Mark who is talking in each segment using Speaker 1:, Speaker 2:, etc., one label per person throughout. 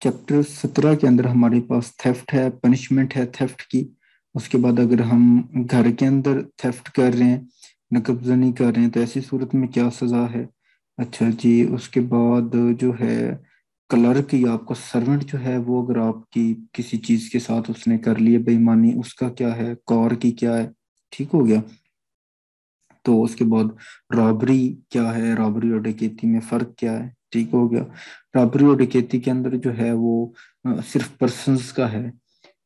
Speaker 1: Chapter 17 के अंदर हमारे पास थेफ्ट है, पनिशमेंट है थेफ्ट की। उसके बाद अगर हम घर के अंदर थेफ्ट कर रहे हैं, नकब्जा नहीं कर रहे हैं, तो ऐसी सूरत में क्या सजा है। अच्छा जी, उसके बाद जो है क्लर्क या आपका सर्वेंट जो है, वो अगर आपकी किसी चीज के साथ उसने कर ली है बेईमानी, उसका क्या है, कौर की क्या है। ठीक हो गया। तो उसके बाद रॉबरी क्या है, रॉबरी और डकैती में फर्क क्या है। ठीक हो गया। रॉबरी और डकैती के अंदर जो है वो सिर्फ पर्सन्स का है,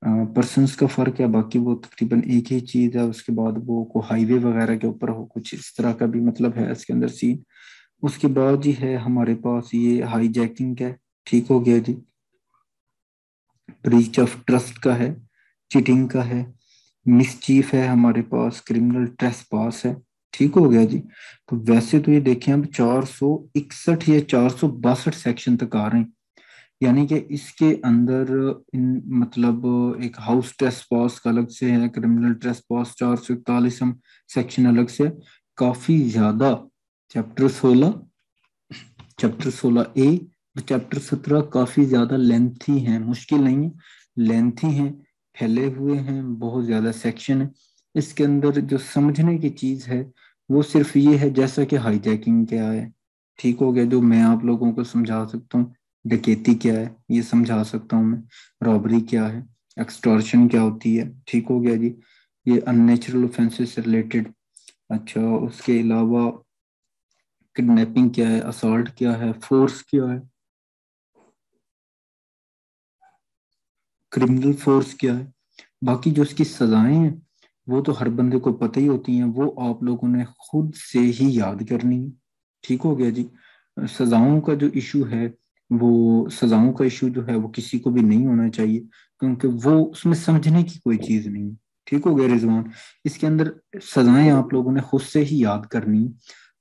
Speaker 1: पर्सन्स का फर्क है, बाकी वो तकरीबन एक ही चीज है। उसके बाद वो को हाईवे वगैरह के ऊपर हो, कुछ इस तरह का भी मतलब है इसके अंदर सीन। उसके बाद जी है हमारे पास ये हाईजैकिंग है। ठीक हो गया जी। ब्रीच ऑफ ट्रस्ट का है, चीटिंग का है, मिसचीफ है हमारे पास, क्रिमिनल ट्रेसपास है। ठीक हो गया जी। तो वैसे तो ये देखें अब 461 या 462 सेक्शन तक आ रहे हैं। यानी कि इसके अंदर इन मतलब एक हाउस ट्रेसपास का अलग से है, क्रिमिनल ट्रेसपास 441 हम सेक्शन अलग से है। काफी ज्यादा। चैप्टर 16, चैप्टर 16 ए और चैप्टर 17 काफी ज्यादा लेंथी हैं, मुश्किल नहीं है, लेंथी हैं, फैले हुए हैं, बहुत ज्यादा सेक्शन है। इसके अंदर जो समझने की चीज है वो सिर्फ ये है, जैसा कि हाईजैकिंग क्या है, ठीक हो गया, जो मैं आप लोगों को समझा सकता हूँ। डकैती क्या है ये समझा सकता हूँ मैं। रॉबरी क्या है, एक्सटॉर्शन क्या होती है। ठीक हो गया जी। ये अननेचुरल ऑफेंसेस से रिलेटेड। अच्छा, उसके अलावा किडनैपिंग क्या है, असॉल्ट क्या है, फोर्स क्या है, क्रिमिनल फोर्स क्या है। बाकी जो इसकी सजाएं हैं वो तो हर बंदे को पता ही होती हैं, वो आप लोगों ने खुद से ही याद करनी है। ठीक हो गया जी। सजाओं का जो इशू है, वो सजाओं का इशू जो है वो किसी को भी नहीं होना चाहिए, क्योंकि वो उसमें समझने की कोई चीज नहीं है। ठीक हो गया रिजवान। इसके अंदर सजाएं आप लोगों ने खुद से ही याद करनी है।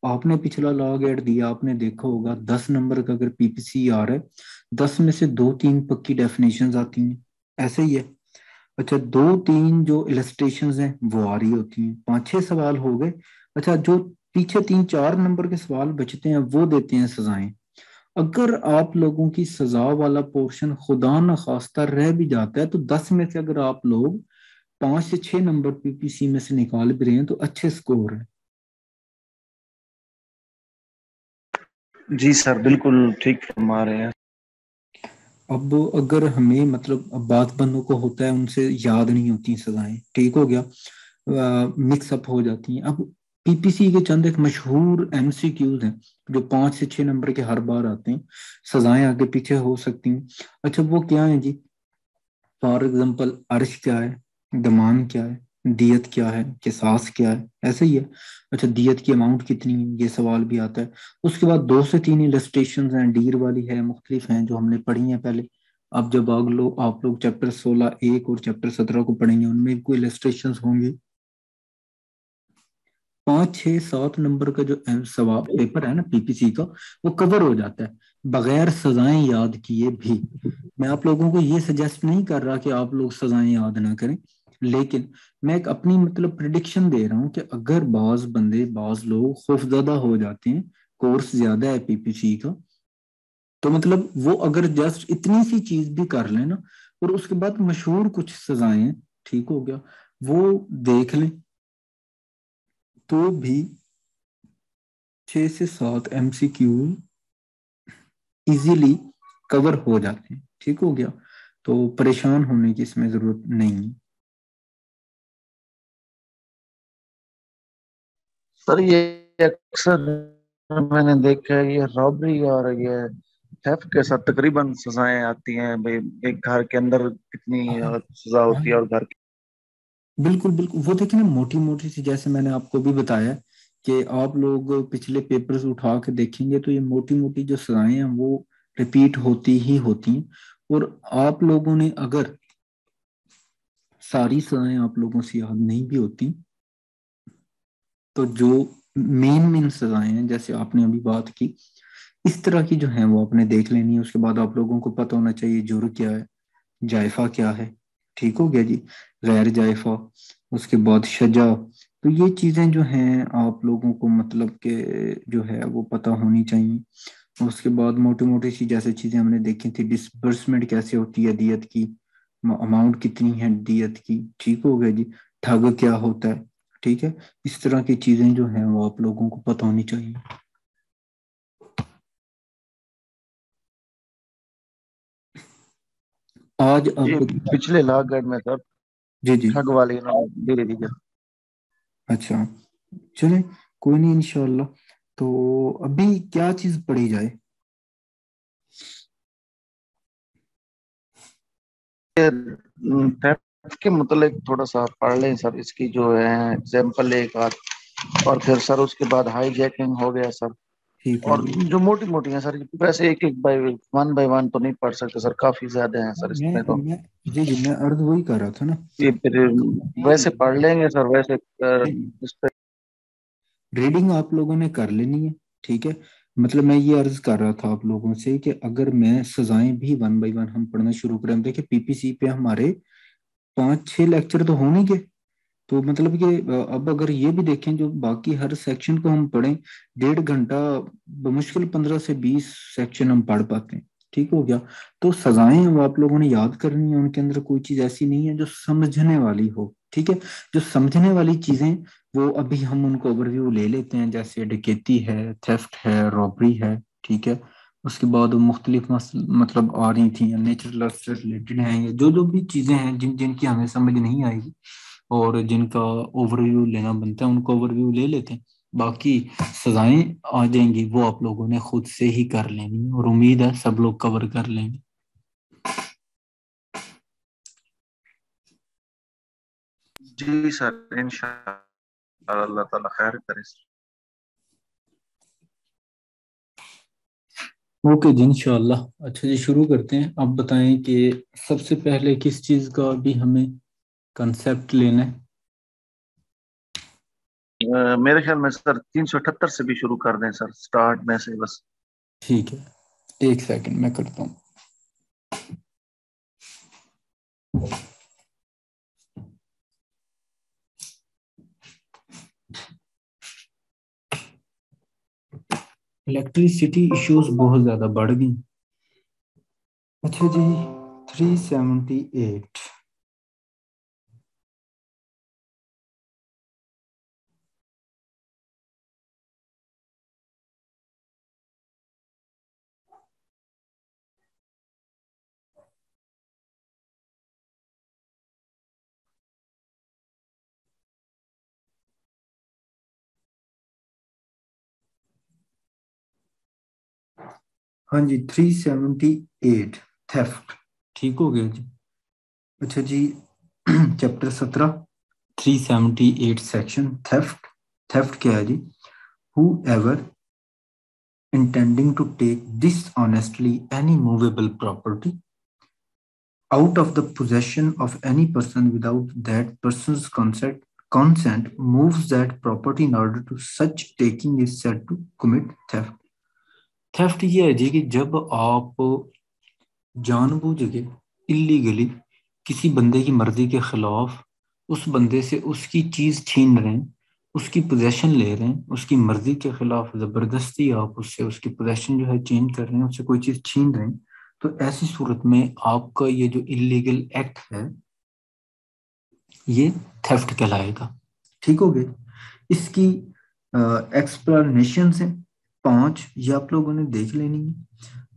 Speaker 1: आपने पिछला लॉग एड दिया, आपने देखा होगा 10 नंबर का अगर पीपीसी आ रहा है, 10 में से 2-3 पक्की डेफिनेशंस आती हैं, ऐसे ही है। अच्छा, 2-3 जो इलस्ट्रेशंस हैं वो आ रही होती हैं, 5-6 सवाल हो गए। अच्छा, जो पीछे 3-4 नंबर के सवाल बचते हैं वो देते हैं सजाएं। अगर आप लोगों की सजा वाला पोर्शन खुदा न खास्ता रह भी जाता है, तो 10 में से अगर आप लोग 5 से 6 नंबर पीपीसी में से निकाल भी रहे हैं तो अच्छे स्कोर है।
Speaker 2: जी सर, बिल्कुल ठीक फरमा रहे हैं।
Speaker 1: अब अगर हमें मतलब अब बात बंदों को होता है उनसे याद नहीं होती सजाएं, ठीक हो गया, मिक्सअप हो जाती हैं। अब पीपीसी के चंद एक मशहूर एमसीक्यूज हैं जो 5 से 6 नंबर के हर बार आते हैं। सजाएं आगे पीछे हो सकती हैं। अच्छा, वो क्या है जी। फॉर एग्जाम्पल, अर्श क्या है, दमान क्या है, दियत क्या है, किसास क्या है, ऐसे ही है। अच्छा, दियत की अमाउंट कितनी है, ये सवाल भी आता है। उसके बाद 2 से 3 इलस्ट्रेशन हैं, डीर वाली है, मुख्तलिफ हैं, जो हमने पढ़ी हैं पहले। अब जब आप लोग चैप्टर 16 एक और चैप्टर 17 को पढ़ेंगे, उनमें कोई इलस्ट्रेशन होंगे। 5-6-7 नंबर का जो सवाल पेपर है ना पीपीसी का, वो कवर हो जाता है बगैर सजाएं याद किए भी। मैं आप लोगों को ये सजेस्ट नहीं कर रहा कि आप लोग सजाएं याद ना करें, लेकिन मैं एक अपनी मतलब प्रिडिक्शन दे रहा हूँ कि अगर बाज लोग खौफजदा हो जाते हैं, कोर्स ज्यादा है पीपीसी का, तो मतलब वो अगर जस्ट इतनी सी चीज भी कर लें ना, और उसके बाद मशहूर कुछ सजाएं हैं, ठीक हो गया, वो देख लें, तो भी 6 से 7 एमसीक्यू इजीली कवर हो जाते हैं। ठीक हो गया। तो परेशान होने की इसमें जरूरत नहीं है।
Speaker 2: सर ये अक्सर मैंने देखा है, ये रॉबरी और ये थेफ्ट के साथ तकरीबन सजाएं आती हैं भाई। एक घर के अंदर कितनी
Speaker 1: हाँ,
Speaker 2: सजा
Speaker 1: हाँ,
Speaker 2: होती है और घर की।
Speaker 1: बिल्कुल बिल्कुल, वो देखिए ना मोटी मोटी सी, जैसे मैंने आपको भी बताया कि आप लोग पिछले पेपर्स उठा के देखेंगे तो ये मोटी मोटी जो सजाएं हैं वो रिपीट होती ही होती हैं। और आप लोगों ने अगर सारी सजाएं आप लोगों से याद नहीं भी होती, तो जो मेन मेन सजाएं हैं जैसे आपने अभी बात की, इस तरह की जो है वो आपने देख लेनी है। उसके बाद आप लोगों को पता होना चाहिए जुर्म क्या है, जायफा क्या है। ठीक हो गया जी। गैर जायफा, उसके बाद सजा। तो ये चीजें जो हैं आप लोगों को मतलब के जो है वो पता होनी चाहिए। उसके बाद मोटी मोटी सी जैसे चीजें हमने देखी थी, डिसबर्समेंट कैसे होती है दियत की, अमाउंट कितनी है दियत की, ठीक हो गया जी। ठग क्या होता है, ठीक है। इस तरह की चीजें जो हैं वो आप लोगों को पता होनी चाहिए। आज
Speaker 2: ये
Speaker 1: अब
Speaker 2: पिछले लागत में सर
Speaker 1: जी जी।
Speaker 2: ठग वाले इन्होंने दे दी।
Speaker 1: अच्छा, चले, कोई नहीं इंशाल्लाह। तो अभी क्या चीज पढ़ी जाए?
Speaker 2: थेफ्ट के मतलब थोड़ा सा पढ़ लें सर, इसकी जो है एग्जाम्पल एक आध, और फिर सर उसके बाद हाईजैकिंग हो गया सर।
Speaker 1: ठीक है
Speaker 2: और
Speaker 1: जी।
Speaker 2: जो मोटी मोटी है सर, वैसे एक एक बाय वन तो नहीं पढ़ सकते सर, काफी ज्यादा है सर इसमें तो।
Speaker 1: मैं जी जी, मैं अर्ज वही कर रहा था ना।
Speaker 2: ये फिर वैसे पढ़ लेंगे सर, वैसे इस पे।
Speaker 1: रीडिंग आप लोगों ने कर लेनी है, ठीक है। मतलब मैं ये अर्ज कर रहा था आप लोगों से कि अगर मैं सजाएं भी वन बाय वन हम पढ़ना शुरू करें, देखिए पीपीसी पे हमारे 5-6 लेक्चर तो होने के। तो मतलब कि अब अगर ये भी देखें जो बाकी हर सेक्शन को हम पढ़ें 1.5 घंटा, बमुश्किल 15 से 20 सेक्शन हम पढ़ पाते हैं, ठीक हो गया। तो सजाएं वो आप लोगों ने याद करनी है, उनके अंदर कोई चीज ऐसी नहीं है जो समझने वाली हो, ठीक है। जो समझने वाली चीजें वो अभी हम उनको ओवरव्यू ले लेते हैं, जैसे डकैती है, थेफ्ट है, रॉबरी है, ठीक है। उसके बाद वो मुख्तलिफ मतलब आ रही थी, नेचुरल से रिलेटेड हैं, ये जो जो भी चीजें हैं जिनकी हमें समझ नहीं आएगी और जिनका ओवरव्यू लेना बनता है उनको ओवरव्यू ले लेते हैं। बाकी सजाएं आ जाएंगी वो आप लोगों ने खुद से ही कर लेनी है, और उम्मीद है सब लोग कवर कर लेंगे।
Speaker 2: जी सर, इंशाअल्लाह अल्लाह ताला खैर करे सर।
Speaker 1: ओके जी इंशाल्लाह। अच्छा जी, शुरू करते हैं। आप बताएं कि सबसे पहले किस चीज़ का अभी हमें कंसेप्ट लेना है?
Speaker 2: मेरे ख्याल में सर 378 से भी शुरू कर दें सर, स्टार्ट में से बस।
Speaker 1: ठीक है, एक सेकंड मैं करता हूँ। इलेक्ट्रिसिटी इश्यूज बहुत ज़्यादा बढ़ गई। अच्छा जी, 378। हाँ जी, 378 थेफ्ट, ठीक हो गया जी। अच्छा जी, चैप्टर 17, 378 सेक्शन थेफ्ट। थेफ्ट क्या है जी? whoever intending to take dishonestly any movable property out of the possession of any person without that person's consent moves that property in order to such taking is said to commit theft। Theft ये है जी कि जब आप जानबूझ के illegally किसी बंदे की मर्जी के खिलाफ उस बंदे से उसकी चीज छीन रहे हैं, उसकी पोजेशन ले रहे हैं, उसकी मर्जी के खिलाफ जबरदस्ती आप उससे उसकी पोजेशन जो है चेंज कर रहे हैं, उससे कोई चीज छीन रहे हैं, तो ऐसी सूरत में आपका ये जो इलीगल एक्ट है ये थेफ्ट कहलाएगा, ठीक हो गया। इसकी एक्सप्लेनेशन है 5, ये आप लोगों ने देख लेनी है।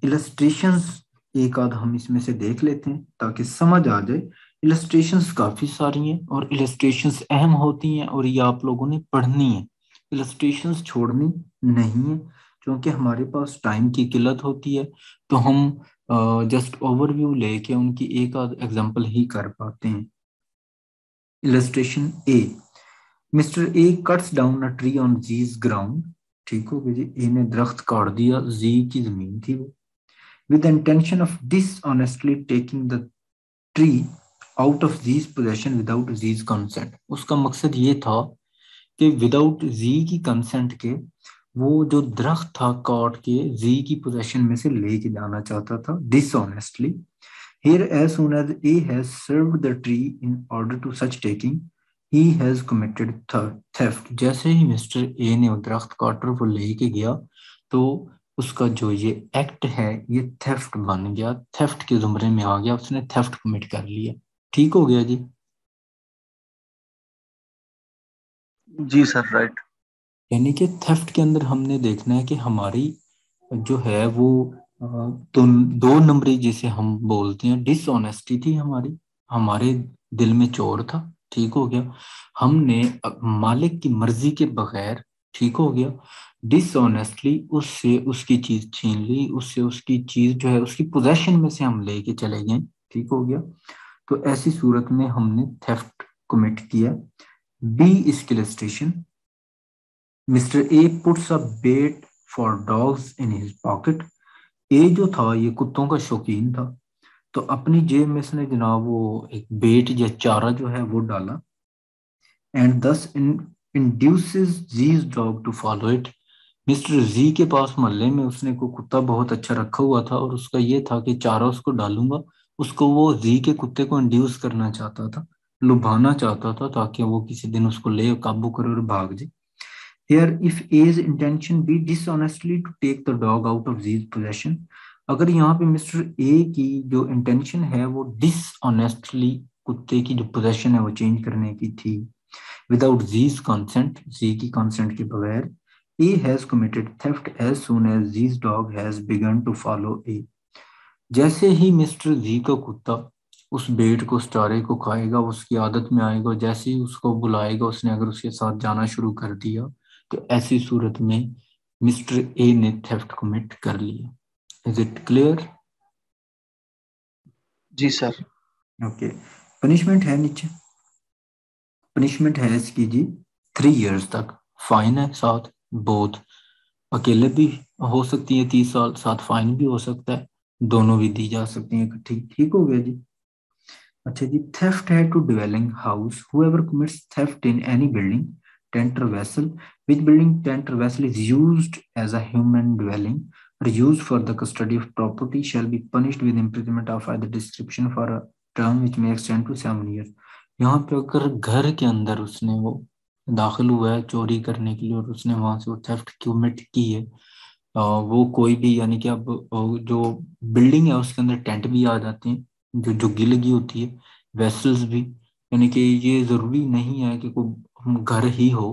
Speaker 1: इलस्ट्रेशंस एक आध हम इसमें से देख लेते हैं ताकि समझ आ जाए। इलस्ट्रेशंस काफी सारी हैं और इलस्ट्रेशंस अहम होती हैं और ये आप लोगों ने पढ़नी है। इलस्ट्रेशंस छोड़नी नहीं है, क्योंकि हमारे पास टाइम की किल्लत होती है, तो हम जस्ट ओवरव्यू लेके उनकी एक आध एग्जांपल ही कर पाते हैं। Illustration A, Mister A cuts down a tree on Z's ground, ठीक हो गया जी। ए ने दरख्त काट दिया, जी की जमीन थी वो, with the intention of dishonestly taking the tree out of Z's possession without Z's consent। उसका मकसद ये था कि विदाउट जी की कंसेंट के वो जो दरख्त था काट के जी की पोजेशन में से लेके जाना चाहता था dishonestly. Here, as soon as A has served the tree in order to such taking, he has committed theft। जैसे ही मिस्टर ए ने वो दरख्त काट कर वो लेके गया, तो उसका जो ये एक्ट है ये थेफ्ट बन गया, थेफ्ट के जुमरे में आ गया, उसने थेफ्ट कमिट कर लिया। ठीक हो गया जी।
Speaker 2: जी सर, राइट।
Speaker 1: यानी कि थेफ्ट के अंदर हमने देखना है कि हमारी जो है वो तो दो नंबरी जिसे हम बोलते हैं, डिसऑनेस्टी थी हमारी, हमारे दिल में चोर था। ठीक हो गया। हमने मालिक की मर्जी के बगैर, ठीक हो गया, डिसऑनेस्टली उससे उसकी चीज छीन ली, उससे उसकी चीज जो है उसकी पोजेशन में से हम लेके चले गए। ठीक हो गया। तो ऐसी सूरत में हमने थेफ्ट कमिट किया। बी इसके illustration, Mister A puts a bait for dogs in his pocket. A जो था ये कुत्तों का शौकीन था, तो अपनी जेब में इसने जनाब वो एक बेट या चारा जो है वो डाला। And thus induces Z's dog to follow it. Mister Z के पास मोहल्ले में उसने को कुत्ता बहुत अच्छा रखा हुआ था, और उसका ये था कि चारा उसको डालूंगा, उसको वो जी के कुत्ते को इंड्यूस करना चाहता था, लुभाना चाहता था, ताकि वो किसी दिन उसको ले काबू करे और भाग जाए। Here, if A's intention be dishonestly to take the dog out of Z's possession, अगर यहाँ पे मिस्टर ए की जो इंटेंशन है वो डिसऑनेस्टली कुत्ते की जो पोजेशन है वो चेंज करने की थी, विदाउट जीज कंसेंट, जी की कंसेंट के बगैर, A has committed theft as soon as Z's dog has begun to follow A. जैसे ही मिस्टर जी का कुत्ता उस बेट को, स्टारे को खाएगा, उसकी आदत में आएगा, जैसे ही उसको बुलाएगा, उसने अगर उसके साथ जाना शुरू कर दिया, तो ऐसी सूरत में मिस्टर ए ने थेफ्ट कमिट कर लिया। Is it clear?
Speaker 2: जी सर।
Speaker 1: ओके। पनिशमेंट है नीचे, पनिशमेंट है इसकी जी 3 इयर्स तक, फाइन है साथ, बोथ अकेले भी हो सकती है 30 साल, साथ फाइन भी हो सकता है, दोनों भी दी जा सकती हैं इकट्ठी। ठीक हो गया जी। अच्छा जी, थेफ्ट है to dwelling house, whoever commits theft in any building, tent or vessel, which building, tent or vessel is used as a human dwelling or used for the custody of property shall be punished with imprisonment of either description for a term which may extend to 7 years। यहाँ पे अगर घर के अंदर उसने वो दाखिल हुआ है चोरी करने के लिए, और उसने वहां से वो थेफ्ट कमिट की है, वो कोई भी, यानी कि अब जो बिल्डिंग है उसके अंदर टेंट भी आ जाते हैं, जो झुग्गी लगी होती है, वेसल्स भी, यानी कि ये जरूरी नहीं है कि कोई घर ही हो,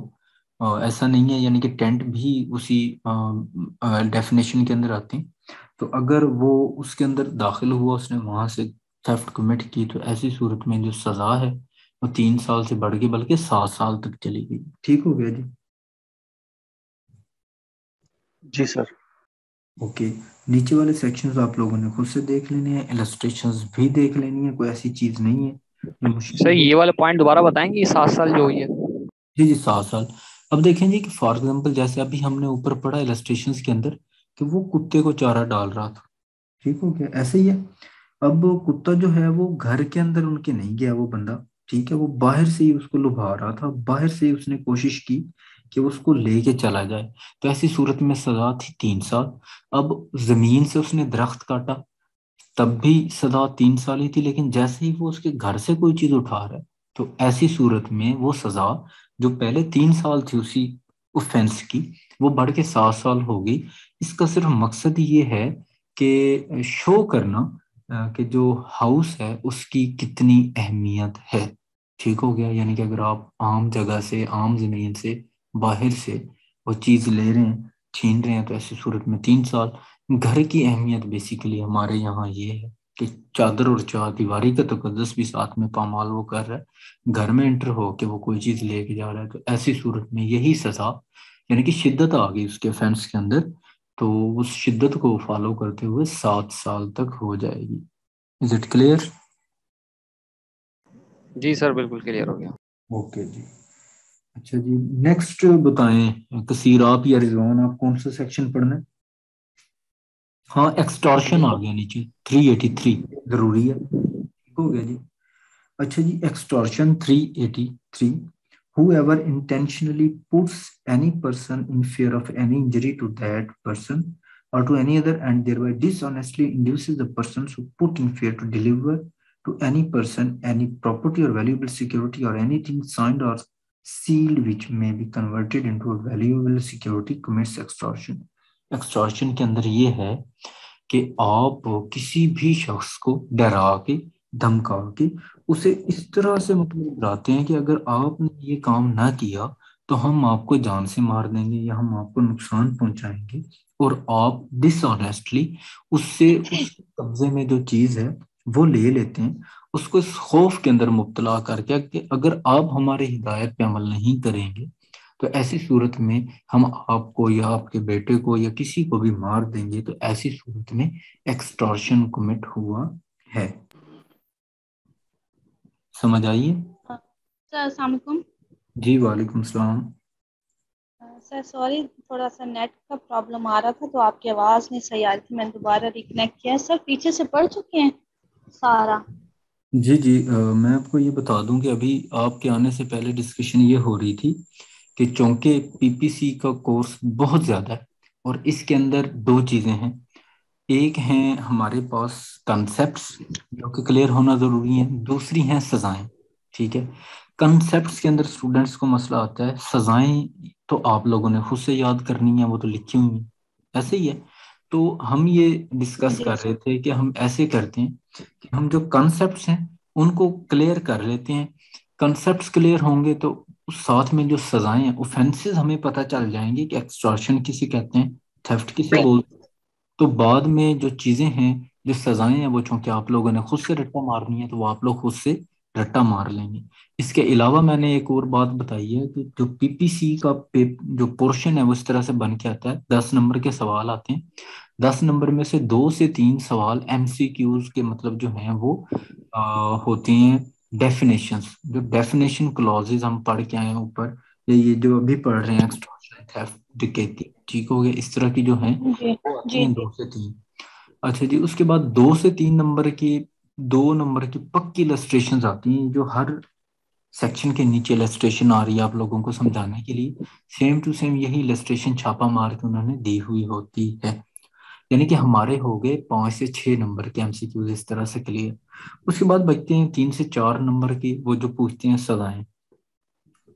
Speaker 1: ऐसा नहीं है, यानी कि टेंट भी उसी डेफिनेशन के अंदर आते हैं। तो अगर वो उसके अंदर दाखिल हुआ, उसने वहां से थेफ्ट कमिट की, तो ऐसी सूरत में जो सजा है वो 3 साल से बढ़ के बल्कि 7 साल तक चली गई। ठीक हो गया जी।
Speaker 2: जी सर।
Speaker 1: ओके। नीचे वाले सेक्शंस आप लोगों ने खुद से देख लेने हैं, इलस्ट्रेशंस भी देख लेनी है, कोई ऐसी चीज नहीं है जो
Speaker 3: सर
Speaker 1: मुश्किल हो।
Speaker 3: ये वाला पॉइंट दोबारा बताएंगे, 7 साल जो हुई है।
Speaker 1: जी जी, 7 साल। अब देखें जी कि फॉर एग्जांपल जैसे अभी हमने ऊपर पढ़ा इलस्ट्रेशंस के अंदर कि वो कुत्ते को चारा डाल रहा था। ठीक हो गया, ऐसे ही है। अब वो कुत्ता जो है वो घर के अंदर उनके नहीं गया वो बंदा, ठीक है, वो बाहर से ही उसको लुभा रहा था, बाहर से ही उसने कोशिश की कि उसको लेके चला जाए। तो ऐसी सूरत में सजा थी 3 साल। अब जमीन से उसने दरख्त काटा, तब भी सजा 3 साल ही थी, लेकिन जैसे ही वो उसके घर से कोई चीज उठा रहा है, तो ऐसी सूरत में वो सजा जो पहले 3 साल थी उसी ऑफेंस की, वो बढ़ के 7 साल हो गई। इसका सिर्फ मकसद ये है कि शो करना कि जो हाउस है उसकी कितनी अहमियत है। ठीक हो गया। यानी कि अगर आप आम जगह से, आम जमीन से, बाहर से वो चीज ले रहे हैं, छीन रहे हैं, तो ऐसी सूरत में 3 साल। घर की अहमियत बेसिकली हमारे यहाँ ये है कि चादर और चारदीवारी का तकद्दुस भी साथ में पामाल वो कर रहा है, घर में एंटर हो के वो कोई चीज लेके जा रहा है, तो ऐसी सूरत में यही सजा, यानी कि शिद्दत आ गई उसके ऑफेंस के अंदर, तो उस शिद्दत को फॉलो करते हुए 7 साल तक हो जाएगी। Is it clear?
Speaker 3: जी सर, बिल्कुल क्लियर हो गया।
Speaker 1: ओके जी। अच्छा जी, नेक्स्ट बताएं कसीर आप या रिजवान, आप कौन सा सेक्शन पढ़ना है? हाँ, एक्सटॉर्शन आ गया नीचे, 383 जरूरी है। ठीक हो गया जी। अच्छा जी, extortion 383, whoever intentionally puts any person in fear of any injury to that person or to any other and thereby dishonestly induces the persons who put in fear to deliver to any person any property or valuable security or anything signed or sealed which may be converted into a valuable security commits extortion। Extortion के अंदर ये है कि आप किसी भी शख्स को डरा के, धमका के उसे इस तरह से मतलब डराते हैं कि अगर आपने ये काम ना किया तो हम आपको जान से मार देंगे या हम आपको नुकसान पहुंचाएंगे। और आप डिसऑनेस्टली उससे उस कब्जे में जो चीज है वो ले लेते हैं, उसको इस खौफ के अंदर मुब्तला करके कि अगर आप हमारे हिदायत पे अमल नहीं करेंगे तो ऐसी सूरत में हम आपको या आपके बेटे को या किसी को भी मार देंगे। तो ऐसी सूरत में एक्सटॉर्शन कमिट हुआ है। समझ आइए?
Speaker 4: सर अस्सलाम वालेकुम।
Speaker 1: जी वालेकुम सलाम।
Speaker 4: सर सॉरी, थोड़ा सा नेट का प्रॉब्लम आ रहा था तो आपकी आवाज़ नहीं सही आ रही थी, मैंने दोबारा रिकनेक्ट किया है। सर पीछे से पढ़ चुके हैं सारा?
Speaker 1: जी जी, मैं आपको ये बता दूं कि अभी आपके आने से पहले डिस्कशन ये हो रही थी कि चूंकि पीपीसी का कोर्स बहुत ज़्यादा है और इसके अंदर दो चीज़ें हैं। एक हैं हमारे पास कंसेप्ट्स जो कि क्लियर होना ज़रूरी है, दूसरी हैं सज़ाएं। ठीक है, कंसेप्ट्स के अंदर स्टूडेंट्स को मसला आता है, सज़ाएं तो आप लोगों ने खुद से याद करनी है, वो तो लिखी हुई हैं, ऐसे ही है। तो हम ये डिस्कस
Speaker 4: जी
Speaker 1: कर रहे थे कि हम ऐसे करते हैं कि हम जो कंसेप्ट्स हैं उनको क्लियर कर लेते हैं। कंसेप्ट्स क्लियर होंगे तो उस साथ में जो सजाएं हैं, ऑफेंसेस हमें पता चल जाएंगे कि एक्सटॉर्शन किसे कहते हैं, थेफ्ट किसे बोलते हैं। तो बाद में जो चीजें हैं, जो सजाएं हैं, वो चूंकि आप लोगों ने खुद से रट्टा मारनी है तो वो आप लोग खुद से रट्टा मार लेंगे। इसके अलावा मैंने एक और बात बताई है कि जो पीपीसी का जो पोर्शन है वो इस तरह से बन के आता है, 10 नंबर के सवाल आते हैं। 10 नंबर में से 2 से 3 सवाल एमसीक्यूज के मतलब जो हैं वो होती हैं डेफिनेशंस। जो डेफिनेशन क्लॉजेज हम पढ़ के आए हैं ऊपर, या ये जो अभी पढ़ रहे हैं एक्सटॉर्शन, थेफ्ट, डकैती, ठीक हो गया, इस तरह की जो हैं
Speaker 4: जी
Speaker 1: वो आती
Speaker 4: जी
Speaker 1: हैं
Speaker 4: जी।
Speaker 1: 2 से 3। अच्छा जी, उसके बाद 2 से 3 नंबर की, 2 नंबर की पक्की इलस्ट्रेशन आती हैं जो हर सेक्शन के नीचे इलस्ट्रेशन आ रही है आप लोगों को समझाने के लिए। सेम टू सेम यही इलस्ट्रेशन छापा मार के उन्होंने दी हुई होती है। यानी कि हमारे हो गए 5 से 6 नंबर के एमसीक्यूज इस तरह से क्लियर। उसके बाद बचते हैं 3 से 4 नंबर की, वो जो पूछते हैं सजाएं।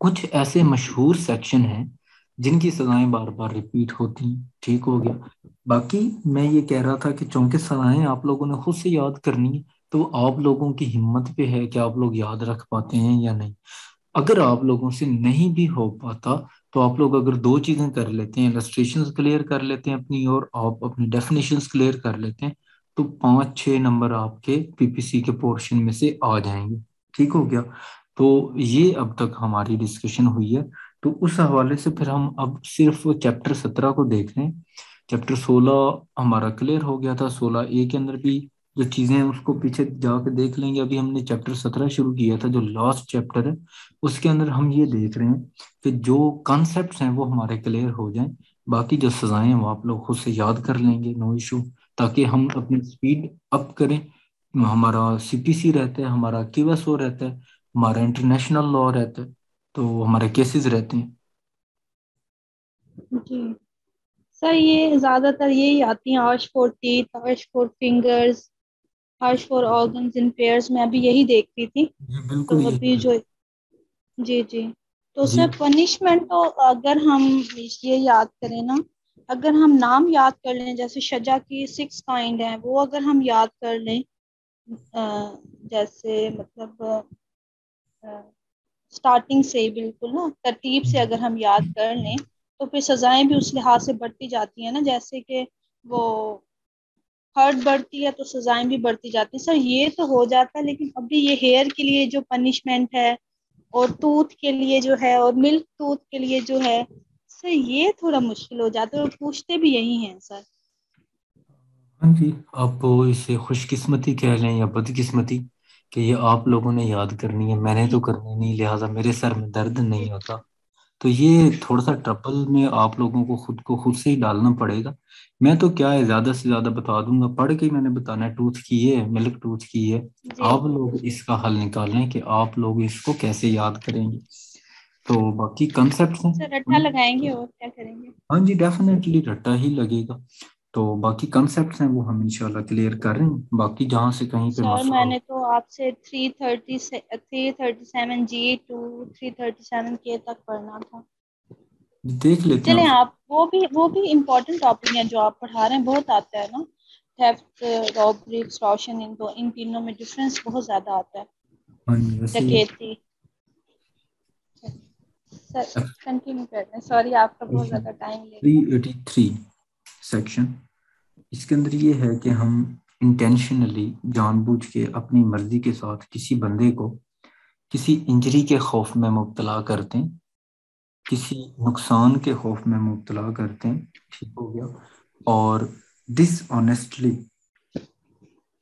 Speaker 1: कुछ ऐसे मशहूर सेक्शन हैं जिनकी सजाएं बार बार रिपीट होती हैं, ठीक हो गया। बाकी मैं ये कह रहा था कि चूंकि सजाएं आप लोगों ने खुद से याद करनी है तो वो आप लोगों की हिम्मत पे है कि आप लोग याद रख पाते हैं या नहीं। अगर आप लोगों से नहीं भी हो पाता तो आप लोग अगर दो चीजें कर लेते हैं, इलस्ट्रेशंस क्लियर कर लेते हैं अपनी और आप अपनी डेफिनेशंस क्लियर कर लेते हैं, तो 5-6 नंबर आपके पीपीसी के पोर्शन में से आ जाएंगे। ठीक हो गया। तो ये अब तक हमारी डिस्कशन हुई है। तो उस हवाले से फिर हम अब सिर्फ चैप्टर 17 को देख रहे हैं। चैप्टर 16 हमारा क्लियर हो गया था, 16A के अंदर भी जो चीजें हैं उसको पीछे जाके देख लेंगे। अभी हमने चैप्टर 17 शुरू किया था जो लास्ट चैप्टर है, उसके अंदर हम ये देख रहे हैं कि जो कॉन्सेप्ट्स हैं वो हमारे क्लियर हो जाएं, बाकी जो सजाएं हैं वो आप लोग खुद से याद कर लेंगे, नो इशू। ताकि हम अपनी स्पीड अप करें। हमारा सीपीसी रहता है, हमारा क्यूएसओ रहता है, हमारा इंटरनेशनल लॉ रहता है, तो हमारे केसेस रहते हैं।
Speaker 4: जी सर, ये ज़्यादातर यही आती हैं, arch for teeth, arch for fingers, arch for organs in pairs. मैं अभी यही देख रही थी।
Speaker 1: जी बिल्कुल
Speaker 4: तो
Speaker 1: ये
Speaker 4: अभी जो, जी जी, तो
Speaker 1: जी
Speaker 4: सर पनिशमेंट तो अगर हम ये याद करें ना, अगर हम नाम याद कर लें, जैसे सजा की 6 काइंड हैं, वो अगर हम याद कर लें, जैसे मतलब स्टार्टिंग से ही बिल्कुल ना तरतीब से अगर हम याद कर लें, तो फिर सजाएं भी उस लिहाज से बढ़ती जाती हैं ना। जैसे कि वो हर्ट बढ़ती है तो सजाएं भी बढ़ती जाती हैं। सर ये तो हो जाता है, लेकिन अभी ये हेयर के लिए जो पनिशमेंट है और टूथ के लिए जो है और मिल्क टूथ के लिए जो है, सर ये थोड़ा मुश्किल हो जाता है और पूछते भी यही हैं सर।
Speaker 1: हाँ जी, आप इसे खुशकिस्मती कह लें या बदकिस्मती कि ये आप लोगों ने याद करनी है, मैंने तो
Speaker 4: जी
Speaker 1: करनी नहीं, लिहाजा मेरे सर में दर्द नहीं
Speaker 4: जी
Speaker 1: होता। तो ये थोड़ा सा ट्रबल में आप लोगों को खुद से ही डालना पड़ेगा। मैं तो क्या है, ज्यादा से ज्यादा बता दूंगा, पढ़ के ही मैंने बताना है, टूथ की है, मिल्क टूथ की है।
Speaker 4: जी
Speaker 1: आप लोग इसका हल निकालें कि आप लोग इसको कैसे याद करेंगे। तो बाकी कंसेप्ट हैं
Speaker 4: सर, रट्टा लगाएंगे और क्या करेंगे?
Speaker 1: हाँ जी डेफिनेटली रट्टा ही लगेगा। तो बाकी कंसेप्ट्स हैं वो हम इंशाल्लाह क्लियर कर रहे हैं, बाकी जहाँ से कहीं पे
Speaker 4: सर
Speaker 1: मसला हो।
Speaker 4: मैंने तो आपसे 337 G to 337 K तक पढ़ना था।
Speaker 1: देख लेते हैं
Speaker 4: चलें
Speaker 1: उस।
Speaker 4: आप वो भी इम्पोर्टेंट टॉपिक है जो आप पढ़ा रहे हैं, बहुत आता है ना। थेफ्ट, रॉबरी, एक्सटॉर्शन, इन तीनों में डिफरेंस बहुत ज्यादा आता है।
Speaker 1: हाँ जी, वैसे
Speaker 4: डकैती। सर कंटिन्यू करते हैं, सॉरी आपका बहुत ज्यादा टाइम ले लिया।
Speaker 1: 383 सेक्शन, इसके अंदर ये है कि हम इंटेंशनली जानबूझ के अपनी मर्जी के साथ किसी बंदे को किसी इंजरी के खौफ में मुब्तला करते हैं, किसी नुकसान के खौफ में मुब्तला करते हैं, ठीक हो गया, और डिसऑनेस्टली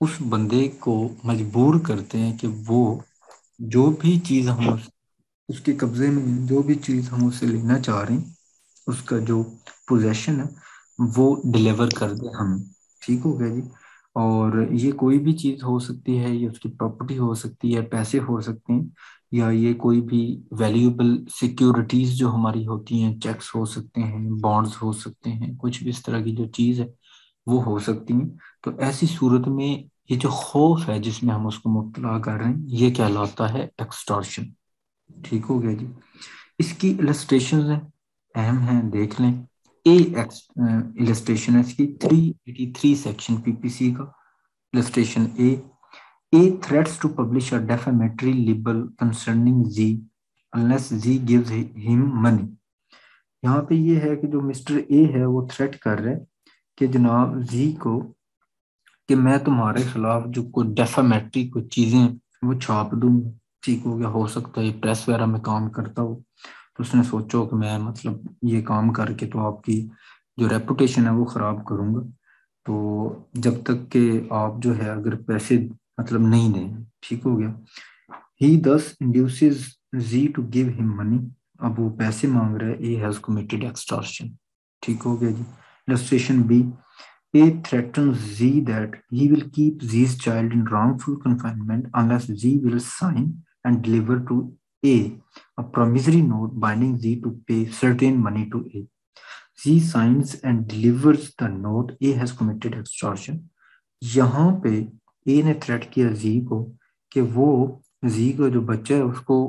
Speaker 1: उस बंदे को मजबूर करते हैं कि वो जो भी चीज़ हम उसके कब्जे में जो भी चीज़ हम उससे लेना चाह रहे हैं, उसका जो पोजेशन है वो डिलीवर कर दे हमें, ठीक हो गया जी। और ये कोई भी चीज़ हो सकती है, ये उसकी प्रॉपर्टी हो सकती है, पैसे हो सकते हैं, या ये कोई भी वैल्यूएबल सिक्योरिटीज जो हमारी होती हैं, चेक्स हो सकते हैं, बॉन्ड्स हो सकते हैं, कुछ भी इस तरह की जो चीज़ है वो हो सकती हैं। तो ऐसी सूरत में ये जो खौफ है जिसमें हम उसको मुब्तला कर रहे हैं, ये कहलाता है एक्सटॉर्शन, ठीक हो गया जी। इसकी इलस्ट्रेशन है, अहम है, देख लें। ए इलस्ट्रेशन है इसकी 383 सेक्शन पीपीसी का। Illustration A threats to publish a defamatory libel concerning Z unless Z gives him money। यहाँ पे ये है कि जो मिस्टर ए है वो थ्रेट कर रहे हैं कि जनाब जी को कि मैं तुम्हारे खिलाफ जो कोई डेफामेटरी कोई चीजें वो छाप दूंगा, ठीक हो गया। हो सकता है प्रेस वगैरह में काम करता हो, तो उसने सोचो कि मैं मतलब ये काम करके तो आपकी जो रेपुटेशन है वो खराब करूंगा, तो जब तक कि आप जो है अगर पैसे मतलब नहीं दें, ठीक हो गया। He thus induces ji to give him money, अब वो पैसे मांग रहा है, ए हैज कमिटेड एक्सटॉर्शन, ठीक हो गया जी। Illustration B, A threatens Z that he will keep Z's child in wrongful confinement unless Z will sign and deliver to A promissory note binding Z to pay certain money to A. Z signs and delivers the note. A has committed extortion. यहाँ पे A ने threat किया Z को कि वो Z का जो बच्चा है उसको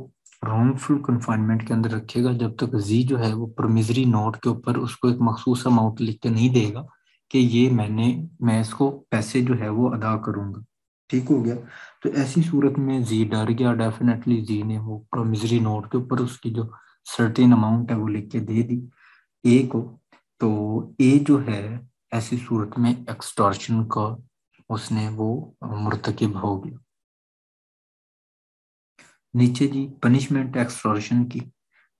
Speaker 1: रॉन्गफुल कन्फाइनमेंट के अंदर रखेगा जब तक Z जो है वो प्रोमिसरी नोट के ऊपर उसको एक मखसूस अमाउंट लिख के नहीं देगा कि ये मैं इसको पैसे जो है वो अदा करूंगा, ठीक हो गया। तो ऐसी सूरत में जी डर गया, डेफिनेटली जी ने वो प्रोमिसरी नोट के ऊपर उसकी जो सर्टेन अमाउंट है वो लिख के दे दी ए को। तो ए जो है ऐसी सूरत में एक्सटॉर्शन का उसने वो मुर्तकिब हो गया। नीचे जी पनिशमेंट एक्सटॉर्शन की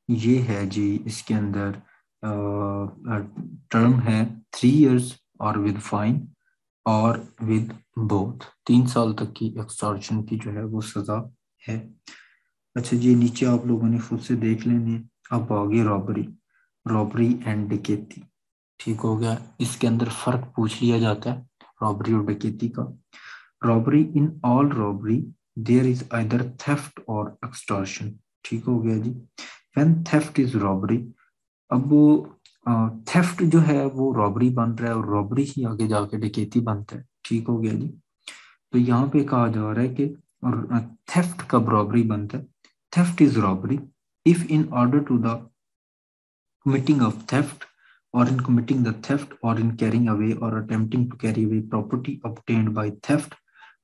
Speaker 1: ये है जी, इसके अंदर टर्म है 3 years और विद फाइन और विद बोथ, 3 साल तक की एक्सटॉर्शन की जो है वो सजा है। अच्छा जी, नीचे आप लोगों ने खुद से देख लेने। अब आगे रॉबरी एंड डकैती, ठीक हो गया। इसके अंदर फर्क पूछ लिया जाता है रॉबरी और डकैती का। Robbery, in all robbery there is either theft और एक्सटॉर्शन, ठीक हो गया जी। व्हेन थेफ्ट इज रॉबरी, अब वो थेफ्ट जो है वो रॉबरी बन रहा है और रॉबरी ही आगे जाके डकैती बनता है, ठीक हो गया जी। तो यहाँ पे कहा जा रहा है कि थेफ्ट कब रॉबरी बनता है। Theft is robbery if in order to the committing of theft or in committing the theft or in carrying away or attempting to carry away property obtained by theft,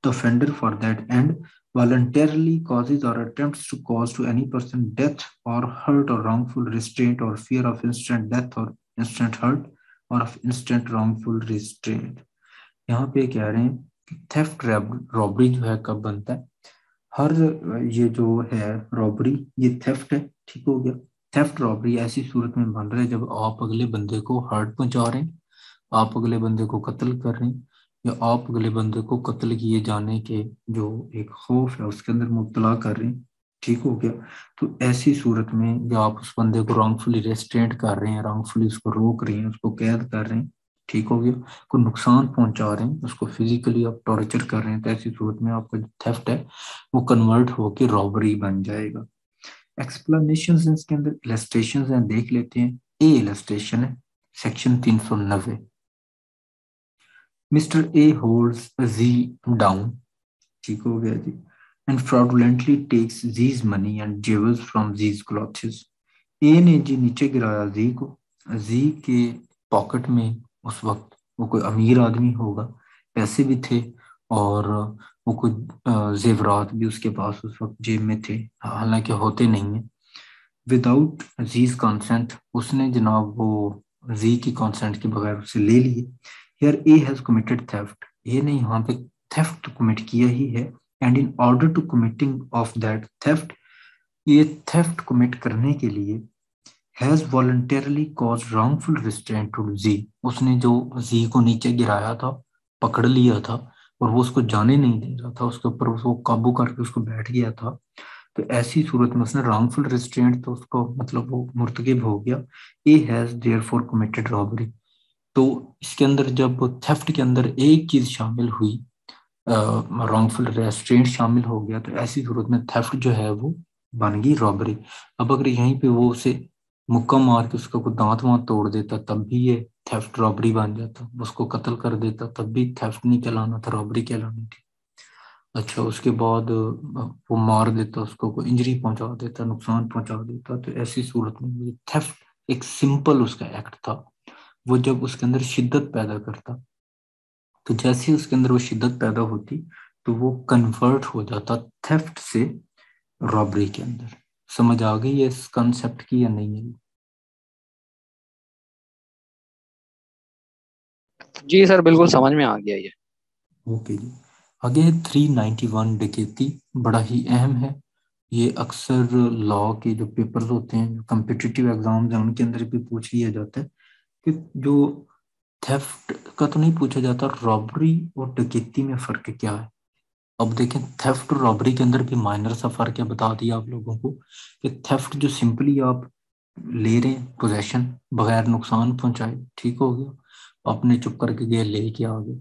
Speaker 1: the offender for that end voluntarily causes or attempts to cause to any person death or hurt or wrongful restraint or fear of instant death or instant hurt or of instant wrongful restraint। यहाँ पे कह रहे हैं कि theft robbery जो है कब बनता है। हर ये जो है रॉबरी ये थेफ्ट है, ठीक हो गया। थेफ्ट रॉबरी ऐसी सूरत में बन रहा है जब आप अगले बंदे को हर्ट पहुंचा रहे हैं, आप अगले बंदे को कत्ल कर रहे हैं, या आप अगले बंदे को कत्ल किए जाने के जो एक खौफ है उसके अंदर मुब्तला कर रहे हैं, ठीक हो गया। तो ऐसी सूरत में या आप उस बंदे को रॉन्गफुली रेस्ट्रेंट कर रहे हैं, रॉन्गफुली उसको रोक रहे हैं, उसको कैद कर रहे हैं, ठीक हो गया, को नुकसान पहुंचा रहे हैं, उसको फिजिकली आप टॉर्चर कर रहे हैं, तो ऐसी सूरत में आपका जो थेफ्ट है वो कन्वर्ट होकर रॉबरी बन जाएगा। एक्सप्लेनेशंस इसके अंदर इलस्ट्रेशंस हैं, देख लेते हैं। ए इलस्ट्रेशन है section 390। Mister A holds Z down, ठीक हो गया जी, and fraudulently takes Z's money and jewels from Z's clothes. A ने जी नीचे गिराया जी को जी के पॉकेट में उस वक्त वो कोई अमीर आदमी होगा, पैसे भी थे, और वो कुछ जेवरात भी उसके पास उस वक्त जेब में थे, हालांकि होते नहीं है। विदाउट जीज कंसेंट उसने जनाब वो जी की कंसेंट के बगैर उससे ले लिए। Here A has committed theft, ये ने यहाँ पे थेफ्ट कमिट किया ही है। And in order to committing of that theft, ये थेफ्ट कमिट करने के लिए has voluntarily caused wrongful restraint to Z, उसने जो जी को नीचे गिराया था, पकड़ लिया था, और वो उसको जाने नहीं दे रहा था, उसके ऊपर उसको काबू करके उसको बैठ गया था, तो ऐसी सूरत में उसने रॉन्गफुल रिस्ट्रेंट, तो उसको मतलब वो मुर्तकिब हो गया। A has therefore committed robbery. तो इसके अंदर जब थेफ्ट के अंदर एक चीज शामिल हुई, रॉन्गफुल रेस्ट्रेंट शामिल हो गया, तो ऐसी सूरत में थेफ्ट जो है वो बन गई रॉबरी। अब अगर यहीं पे वो उसे मुक्का मार के उसका कोई दांत वांत तोड़ देता तब भी ये थेफ्ट रॉबरी बन जाता, उसको कत्ल कर देता तब भी थेफ्ट नहीं कहलाना था, रॉबरी कहलानी थी। अच्छा, उसके बाद वो मार देता उसको, कोई इंजरी पहुंचा देता, नुकसान पहुंचा देता, तो ऐसी सूरत में थेफ्ट एक सिंपल उसका एक्ट था। वो जब उसके अंदर शिद्दत पैदा करता, तो जैसे ही उसके अंदर वो शिद्दत पैदा होती, तो वो कन्वर्ट हो जाता थेफ्ट से रॉबरी के अंदर। समझ आ गई है इस कंसेप्ट की या नहीं है?
Speaker 3: जी सर, बिल्कुल समझ में आ गया ये।
Speaker 1: ओके जी। आगे 391 डकैती, बड़ा ही अहम है। ये अक्सर लॉ के जो पेपर्स होते हैं, जो कम्पिटिटिव एग्जाम्स हैं, उनके अंदर भी पूछ लिया जाता है कि जो थेफ्ट का तो नहीं पूछा जाता, रॉबरी और डकैती में फर्क क्या है। अब देखें, थेफ्ट और रॉबरी के अंदर भी माइनर सा फर्क है, बता दिया आप लोगों को कि थेफ्ट जो सिंपली आप ले रहे हैं पोजेशन बगैर नुकसान पहुंचाए, ठीक हो गया, आपने चुप करके गए लेके आ गए।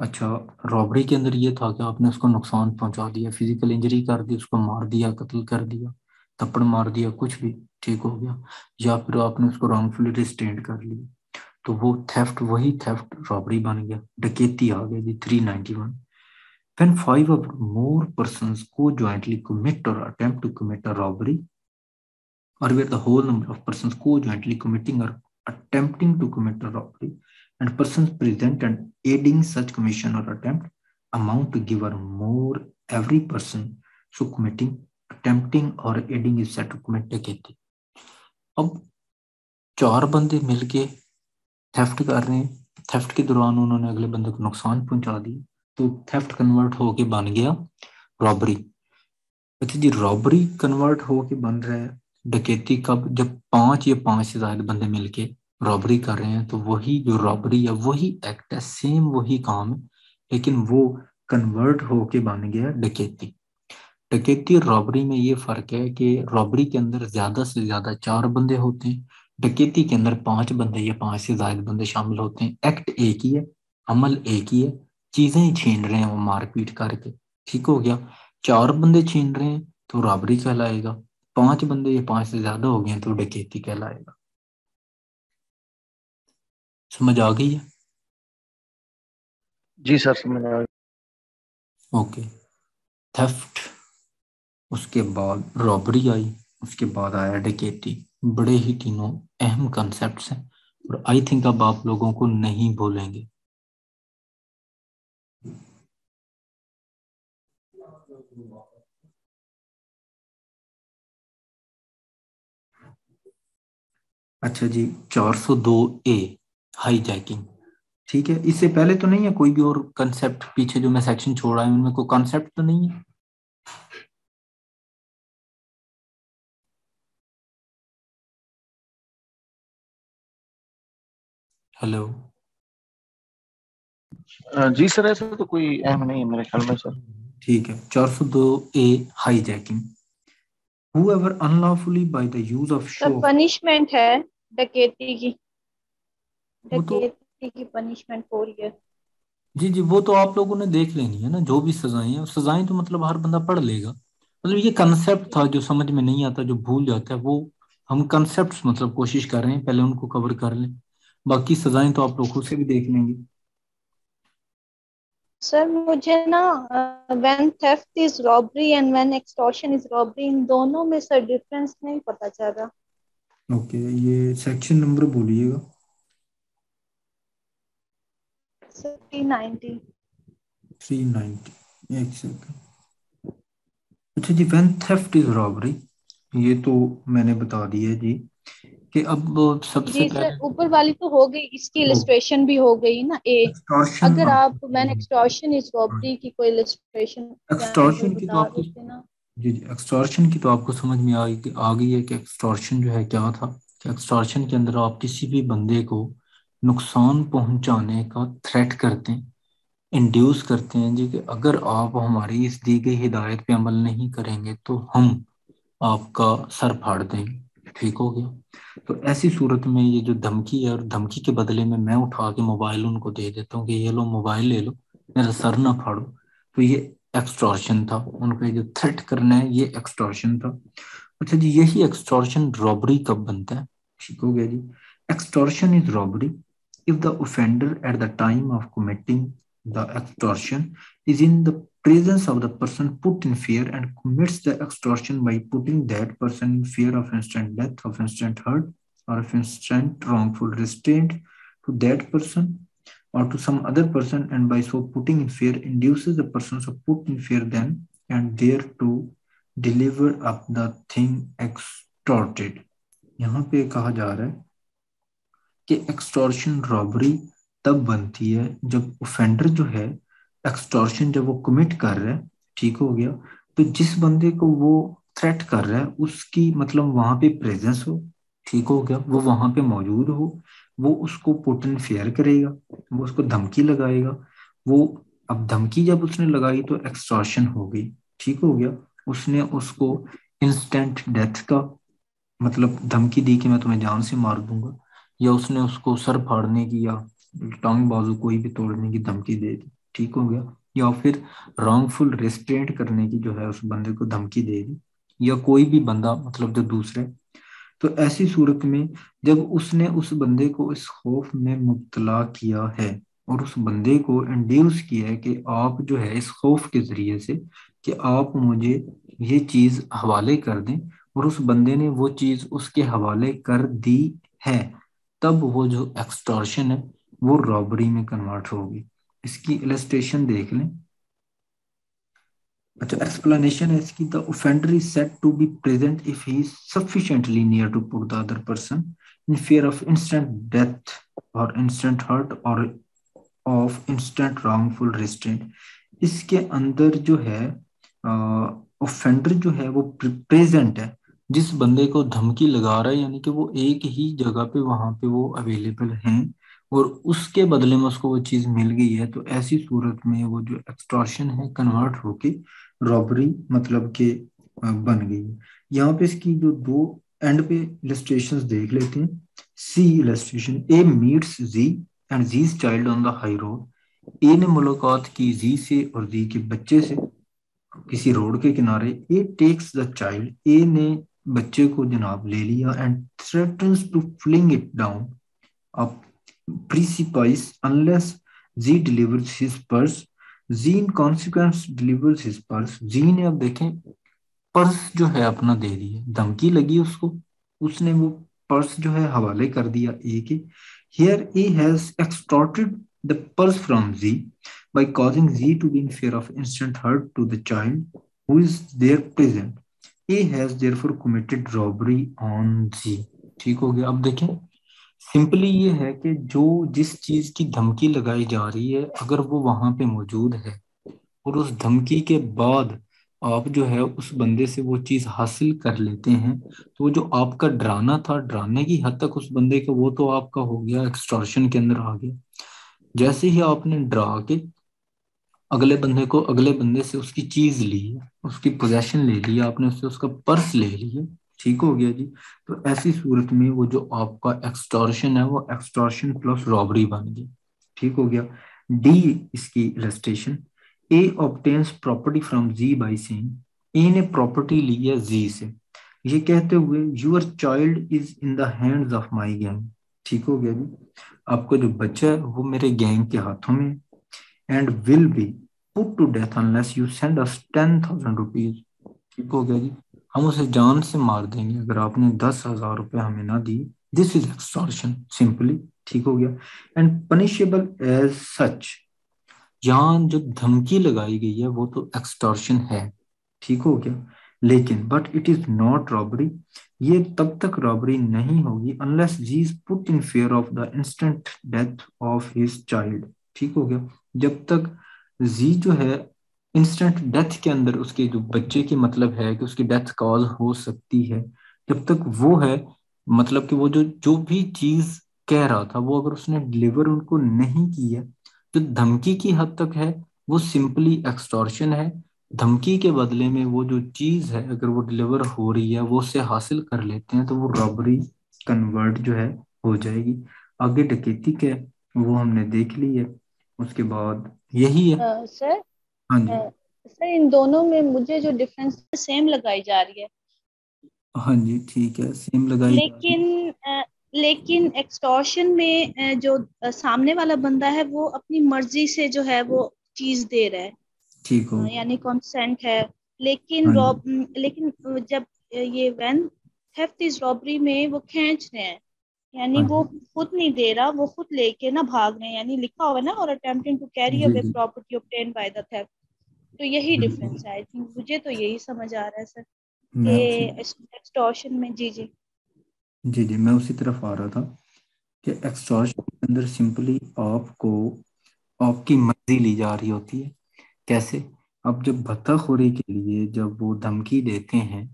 Speaker 1: अच्छा, रॉबरी के अंदर ये था कि आपने उसको नुकसान पहुंचा दिया, फिजिकल इंजरी कर दी, उसको मार दिया, कत्ल कर दिया, थप्पड़ मार दिया, कुछ भी, ठीक हो गया, या फिर आपने उसको रॉन्गफुली रिस्ट्रेंट कर लिया, तो वो थेफ्ट, वही थेफ्ट रॉबरी बन गया, डकैती आ गया जी 391। When five or more persons co-jointly commit or attempt to commit a robbery, or where the whole number of persons co-jointly committing or attempting to commit a robbery, and persons present and aiding such commission or attempt amount to give or more, every person so committing, attempting or aiding is said to commit डकैती। अब चार बंदे मिलके theft कर रहे हैं, theft के दौरान उन्होंने अगले बंदे को नुकसान पहुंचा दिया, तो थेफ्ट कन्वर्ट होके बन गया रॉबरी। अच्छा जी, रॉबरी कन्वर्ट होके बन रहा है डकैती कब, जब पांच या पांच से ज्यादा बंदे मिलके रॉबरी कर रहे हैं, तो वही जो रॉबरी है वही एक्ट है, सेम वही काम है, लेकिन वो कन्वर्ट होके बन गया डकैती। डकैती और रॉबरी में ये फर्क है कि रॉबरी के अंदर ज्यादा से ज्यादा चार बंदे होते हैं, डकैती के अंदर पांच बंदे या पांच से ज्यादा बंदे शामिल होते हैं, एक्ट एक ही है, अमल एक ही है, चीजें ही छीन रहे हैं वो मारपीट करके, ठीक हो गया। चार बंदे छीन रहे हैं तो रॉबरी कहलाएगा, पांच बंदे या पांच से ज्यादा हो गए तो डकैती कहलाएगा। समझ आ गई है?
Speaker 2: जी सर, समझ आ गया।
Speaker 1: ओके। थेफ्ट, उसके बाद रॉबरी आई, उसके बाद आया डकैती। बड़े ही तीनों अहम कॉन्सेप्ट्स हैं, और आई थिंक अब आप लोगों को नहीं भूलेंगे। अच्छा जी, 402 ए, हाईजैकिंग, ठीक है। इससे पहले तो नहीं है कोई भी और कंसेप्ट, पीछे जो मैं सेक्शन छोड़ा है उनमें कोई कंसेप्ट तो नहीं है? हेलो?
Speaker 2: जी सर, ऐसा तो कोई अहम नहीं है मेरे ख्याल में सर।
Speaker 1: ठीक है, 402 A, hijacking, whoever unlawfully by the use of
Speaker 4: sir
Speaker 1: show of,
Speaker 4: punishment है डकैती की,
Speaker 1: वो तो,
Speaker 4: डकैती की पनिशमेंट हो रही है।
Speaker 1: जी जी, वो तो आप लोगों ने देख लेनी है ना, जो भी सजाएं हैं, सजाएं तो मतलब हर बंदा पढ़ लेगा, मतलब ये कंसेप्ट था जो समझ में नहीं आता, जो भूल जाता है वो, हम कंसेप्ट मतलब कोशिश कर रहे हैं पहले उनको कवर कर लें, बाकी सजाएं तो आप लोग खुद से भी देख लेंगे।
Speaker 4: सर मुझे ना when theft is robbery and when extortion is robbery, इन दोनों में सर डिफरेंस नहीं पता चल रहा।
Speaker 1: ओके, ये सेक्शन नंबर बोलिएगा।
Speaker 4: 390।
Speaker 1: 390, एक सेकंड। अच्छा जी, व्हेन थेफ्ट इज रॉबरी, ये तो मैंने बता दिया है जी, कि अब सबसे
Speaker 4: जी सर,
Speaker 1: पहले
Speaker 4: ऊपर वाली तो हो गई, इसकी इलस्ट्रेशन भी हो गई ना ए।
Speaker 1: एक्सटॉर्शन
Speaker 4: अगर आप,
Speaker 1: आपको,
Speaker 4: मैंने एक्सटॉर्शन इज रॉबरी की कोई इलस्ट्रेशन यहाँ पे
Speaker 1: एक्सटॉर्शन की तो
Speaker 4: बता
Speaker 1: आपको,
Speaker 4: देते ना।
Speaker 1: जी जी, एक्सटॉर्शन की तो आपको समझ में आ गई है कि एक्सटॉर्शन जो है क्या था। कि एक्सटॉर्शन के अंदर आप किसी भी बंदे को नुकसान पहुंचाने का थ्रेट करते हैं, इंड्यूस करते हैं जी, कि अगर आप हमारी इस दी गई हिदायत पे अमल नहीं करेंगे तो हम आपका सर फाड़ देंगे। ठीक हो गया। तो ऐसी सूरत में ये जो धमकी है, और धमकी के बदले में मैं उठा के मोबाइल उनको दे देता हूँ कि ये लो मोबाइल ले लो, मेरा सर ना फाड़ो, तो ये एक्सटॉर्शन था। उनको ये जो थ्रेट करना है, ये एक्सटॉर्शन था। अच्छा जी, यही एक्सटॉर्शन रॉबरी कब बनता है? ठीक हो गया जी। Extortion is robbery if the offender at the time of committing the extortion is in the presence of the person put in fear and commits the extortion by putting that person in fear of instant death, of instant hurt, or of instant wrongful restraint to that person or to some other person, and by so putting in fear induces the person to put in fear then and there to deliver up the thing extorted। यहाँ पे कहा जा रहा है कि extortion robbery तब बनती है जब ऑफेंडर जो है, एक्सटॉर्शन जब वो कमिट कर रहा है, ठीक हो गया, तो जिस बंदे को वो थ्रेट कर रहा है उसकी मतलब वहां पे प्रेजेंस हो, ठीक हो गया, वो वहां पे मौजूद हो, वो उसको पुट इन फेयर करेगा, वो उसको धमकी लगाएगा। वो, अब धमकी जब उसने लगाई तो एक्सटॉर्शन हो गई, ठीक हो गया। उसने उसको इंस्टेंट डेथ का मतलब धमकी दी कि मैं तुम्हें जान से मार दूंगा, या उसने उसको सर फाड़ने की या टांग बाजू कोई भी तोड़ने की धमकी दे दी, ठीक हो गया, या फिर रॉन्गफुल रेस्ट्रेंट करने की जो है उस बंदे को धमकी दे दी, या कोई भी बंदा मतलब जो दूसरे। तो ऐसी सूरत में जब उसने उस बंदे को इस खौफ में मुब्तला किया है और उस बंदे को इंड्यूस किया है कि आप जो है इस खौफ के जरिए से कि आप मुझे ये चीज हवाले कर दें, और उस बंदे ने वो चीज उसके हवाले कर दी है, तब वो जो एक्सटॉर्शन है वो रॉबरी में कन्वर्ट होगी। इसकी इलस्ट्रेशन देख लें। अच्छा, एक्सप्लेनेशन है इसकी। The offender is said to be present if he is sufficiently near to put the other person in fear of instant death or instant hurt or of instant wrongful restraint. इसके अंदर जो है offender जो है वो present है, जिस बंदे को धमकी लगा रहा है, यानी कि वो एक ही जगह पे वहां पे वो अवेलेबल हैं, और उसके बदले में उसको वो चीज मिल गई है, तो ऐसी सूरत में वो जो एक्सटॉर्शन है कन्वर्ट होके रॉबरी मतलब के बन गई है। यहाँ पे इसकी जो दो एंड पे इलस्ट्रेशंस देख लेते हैं। C illustration, A meets Z and Z's child on the high road. A ने मुलाकात की जी से और जी के बच्चे से किसी रोड के किनारे। A takes the child, A ने बच्चे को जनाब ले लिया and threatens to fling it down a precipice unless Z delivers his purse. Z in consequence delivers his purse. Z ने अब देखें पर्स जो है अपना दे दिया, धमकी लगी उसको, उसने वो पर्स जो है हवाले कर दिया ए के। Here A has extorted the purse from Z by causing Z to be in fear of instant hurt to the child who is there present. A has therefore committed robbery on Z। ठीक हो गया। अब देखें, simply ये है कि जो जिस चीज की धमकी लगाई जा रही है अगर वो वहां पे मौजूद है, और उस धमकी के बाद आप जो है उस बंदे से वो चीज हासिल कर लेते हैं, तो वो जो आपका डराना था, डराने की हद तक उस बंदे का, वो तो आपका हो गया एक्सटॉर्शन के अंदर आ गया। जैसे ही आपने डरा के अगले बंदे से उसकी चीज ली, उसकी पोजेशन ले लिया आपने, उससे उसका पर्स ले लिया, ठीक हो गया जी। तो ऐसी सूरत में वो जो आपका एक्सटॉर्शन है वो एक्सटॉर्शन प्लस रॉबरी बन गई, ठीक हो गया। डी इसकी illustration, A obtains property from Z by saying. A ने प्रॉपर्टी ली है जी से, ये कहते हुए your child is in the hands of my gang. ठीक हो गया जी, आपका जो बच्चा है वो मेरे गैंग के हाथों में, and will be put to death unless you send us 10,000 rupees. ठीक हो गया जी। हम उसे जान से मार देंगे अगर आपने 10,000 रुपये हमें ना दिए। This is extortion simply. ठीक हो गया। एंड पनिशेबल एज सच, यहाँ जो धमकी लगाई गई है वो तो एक्सटॉर्शन है। ठीक हो गया। लेकिन but it is not robbery. ये तब तक रॉबरी नहीं होगी unless Z is put in fear of the instant death of his child. ठीक हो गया। जब तक जी जो है इंस्टेंट डेथ के अंदर उसके जो बच्चे की मतलब है कि उसकी डेथ कॉज हो सकती है, जब तक वो है, मतलब कि वो जो जो भी चीज कह रहा था वो अगर उसने डिलीवर उनको नहीं की है, जो धमकी की हद तक है वो सिंपली एक्सटॉर्शन है। धमकी के बदले में वो जो चीज है अगर वो डिलीवर हो रही है वो उसे हासिल कर लेते हैं तो वो रॉबरी कन्वर्ट जो है हो जाएगी। आगे डकैती क्या है वो हमने देख ली है। उसके बाद यही है।
Speaker 4: सर,
Speaker 1: हाँ जी।
Speaker 4: सर इन दोनों में मुझे जो डिफरेंस सेम लगाई जा रही है,
Speaker 1: हाँ जी ठीक है, सेम लगाई जा रही है।
Speaker 4: लेकिन लेकिन एक्सटॉर्शन में जो सामने वाला बंदा है वो अपनी मर्जी से जो है वो चीज दे रहा है,
Speaker 1: ठीक हो।
Speaker 4: यानी कंसेंट है। लेकिन
Speaker 1: हाँ जी।
Speaker 4: लेकिन जब ये वैन थेफ्ट इज रॉबरी में वो खींच रहे हैं, यानी
Speaker 1: हाँ
Speaker 4: वो
Speaker 1: जी।
Speaker 4: खुद नहीं दे रहा, वो खुद लेके ना भाग रहे हैं, यानी लिखा हुआ है ना, और attempting to carry
Speaker 1: Z
Speaker 4: away
Speaker 1: Z.
Speaker 4: Property obtained by the theft. तो यही
Speaker 1: बिल्कुल।
Speaker 4: डिफरेंस है, आई थिंक मुझे तो यही समझ आ रहा है सर,
Speaker 1: मैं उसी
Speaker 4: कि एक्सटॉर्शन में। जी जी।
Speaker 1: जी जी मैं उसी तरफ आ रहा था कि एक्सटॉर्शन के अंदर सिंपली आपको आपकी मर्जी ली जा रही होती है। कैसे? अब जब भत्ताखोरी के लिए जब वो धमकी देते हैं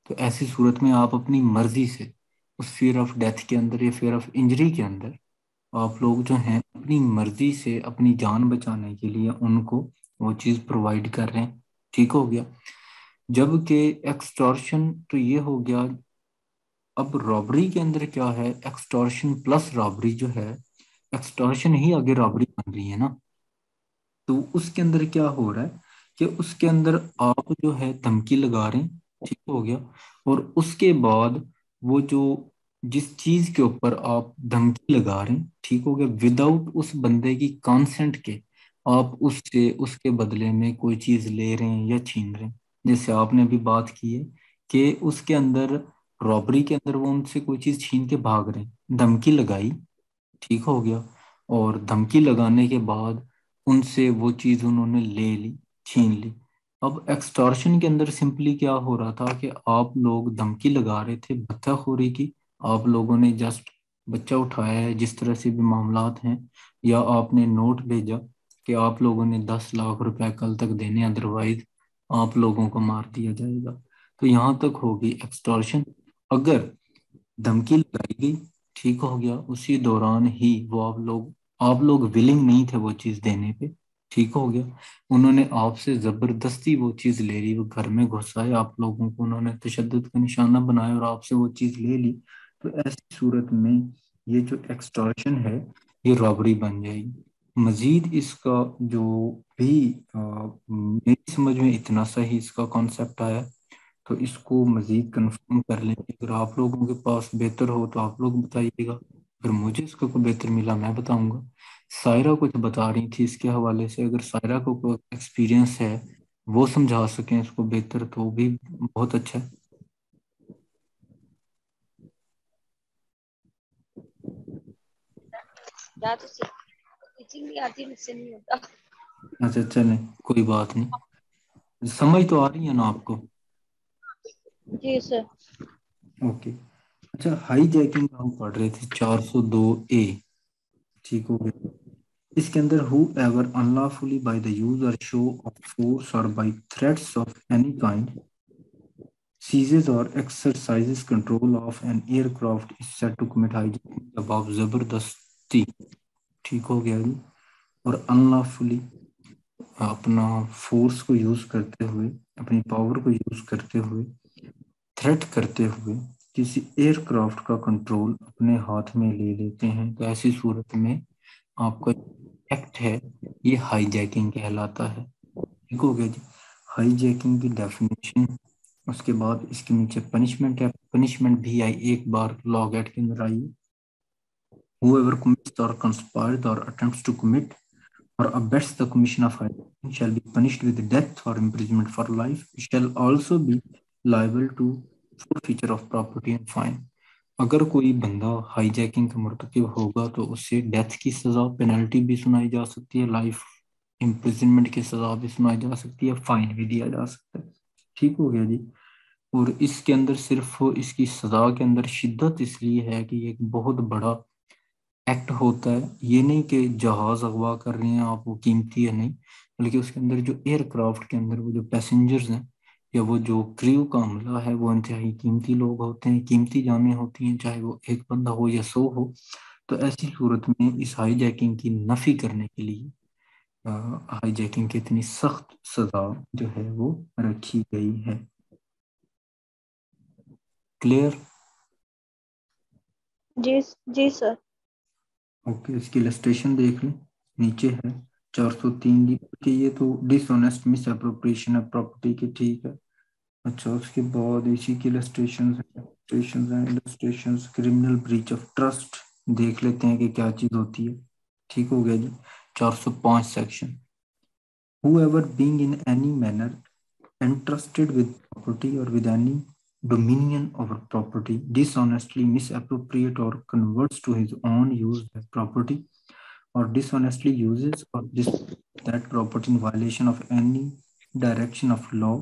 Speaker 1: तो ऐसी सूरत में आप अपनी मर्जी से उस फियर ऑफ डेथ के अंदर या फियर ऑफ इंजरी के अंदर आप लोग जो हैं अपनी मर्जी से अपनी जान बचाने के लिए उनको वो चीज़ प्रोवाइड कर रहे हैं। ठीक हो गया। जबकि एक्सटॉर्शन तो ये हो गया। अब रॉबरी के अंदर क्या है, एक्सटॉर्शन प्लस रॉबरी जो है, एक्सटॉर्शन ही आगे रॉबरी बन रही है ना। तो उसके अंदर क्या हो रहा है कि उसके अंदर आप जो है धमकी लगा रहे हैं। ठीक हो गया। और उसके बाद वो जो जिस चीज के ऊपर आप धमकी लगा रहे हैं, ठीक हो गया, विदाउट उस बंदे की कंसेंट के आप उससे उसके बदले में कोई चीज ले रहे हैं या छीन रहे हैं। जैसे आपने अभी बात की है कि उसके अंदर रॉबरी के अंदर वो उनसे कोई चीज छीन के भाग रहे हैं, धमकी लगाई। ठीक हो गया। और धमकी लगाने के बाद उनसे वो चीज उन्होंने ले ली, छीन ली। अब एक्सटॉर्शन के अंदर सिंपली क्या हो रहा था कि आप लोग धमकी लगा रहे थे भत्ताखोरी की। आप लोगों ने जस्ट बच्चा उठाया है जिस तरह से भी मामलात हैं, या आपने नोट भेजा कि आप लोगों ने 10 लाख रुपए कल तक देने, अदरवाइज आप लोगों को मार दिया जाएगा। तो यहाँ तक होगी एक्सटॉर्शन। अगर धमकी लगाई गई, ठीक हो गया, उसी दौरान ही वो आप लोग विलिंग नहीं थे वो चीज देने पे। ठीक हो गया। उन्होंने आपसे जबरदस्ती वो चीज ले ली, वो घर में घुसाए, आप लोगों को उन्होंने तशद्दुद का निशाना बनाया और आपसे वो चीज ले ली। तो ऐसी सूरत में ये जो एक्सटॉर्शन है ये रॉबरी बन जाएगी। मजीद इसका जो भी मेरी समझ में इतना सा ही इसका कॉन्सेप्ट आया, तो इसको मजीद कंफर्म कर लें। अगर आप लोगों के पास बेहतर हो तो आप लोग बताइएगा, अगर मुझे इसका कोई बेहतर मिला मैं बताऊंगा। सायरा कुछ बता रही थी इसके हवाले से, अगर सायरा को कोई एक्सपीरियंस है वो समझा सकें इसको बेहतर तो भी बहुत अच्छा है।
Speaker 4: या तो टीचिंग भी आती, मुझसे नहीं होता।
Speaker 1: अच्छा चलें, कोई बात नहीं, समझ तो आ रही है ना आपको?
Speaker 4: जी सर।
Speaker 1: ओके। अच्छा, हाई जैकिंग हम पढ़ रहे थे 402A। ठीक हो गया। इसके अंदर whoever unlawfully by the use or show of force or by threats of any kind seizes or exercises control of an aircraft is said to commit hijacking। जब आप जबरदस्ती, ठीक हो गया जी, और अनलॉफुली अपना फोर्स को यूज करते हुए, अपनी पावर को यूज करते हुए, थ्रेट करते हुए किसी एयरक्राफ्ट का कंट्रोल अपने हाथ में ले लेते हैं, तो ऐसी सूरत में आपका एक्ट है ये हाईजैकिंग कहलाता है। ठीक हो गया जी। हाईजैकिंग की डेफिनेशन, उसके बाद इसके नीचे पनिशमेंट है। पनिशमेंट भी आई, एक बार लॉ गेट के अंदर आई, whoever commits or conspires or attempts to commit or abets the commission of hijacking shall be punished with death or imprisonment for life, shall also be liable to forfeiture of property and fine. अगर कोई बंदा hijacking का मुर्तकिब होगा तो उससे death की सजा, penalty भी सुनाई जा सकती है, लाइफ इम्प्रिजनमेंट की सजा भी सुनाई जा सकती है, फाइन भी दिया जा सकता है। ठीक हो गया जी। और इसके अंदर सिर्फ इसकी सजा के अंदर शिद्दत इसलिए है कि ये एक बहुत बड़ा एक्ट होता है। ये नहीं कि जहाज अगवा कर रहे हैं आप, वो कीमती है नहीं, बल्कि उसके अंदर जो एयरक्राफ्ट के अंदर वो जो पैसेंजर्स हैं या वो जो क्रू का अमला है वो इंतहाई कीमती लोग होते हैं, कीमती जानें होती हैं, चाहे वो एक बंदा हो या 100 हो। तो ऐसी सूरत में इस हाईजैकिंग की नफी करने के लिए हाईजैकिंग की इतनी सख्त सजा जो है वो रखी गई है। क्लियर?
Speaker 4: जी जी सर।
Speaker 1: ओके, इसकी इलस्ट्रेशन देख लें, नीचे है 403 की, कि ये तो डिसऑनेस्ट मिस अप्रोप्रिएशन है प्रॉपर्टी की, ठीक है। अच्छा, उसके बाद इसी की illustrations criminal breach of trust देख लेते हैं कि क्या चीज होती है। ठीक हो गया जी। 405 section, whoever being in any manner entrusted with property or with any dominion over property dishonestly misappropriate or converts to his own use that property or dishonestly uses or that property in violation of any direction of law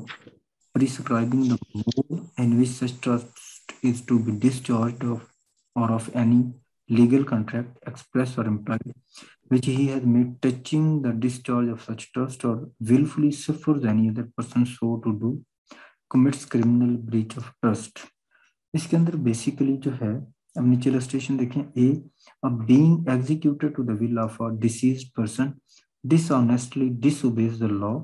Speaker 1: prescribing the mode in which such trust is to be discharged of or of any legal contract express or implied which he has made touching the discharge of such trust or willfully suffers any other person so to do commits criminal breach of trust। इसके अंदर basically जो है, अब नीचे illustration देखें, A being executed to the will of a deceased person dishonestly disobeys the law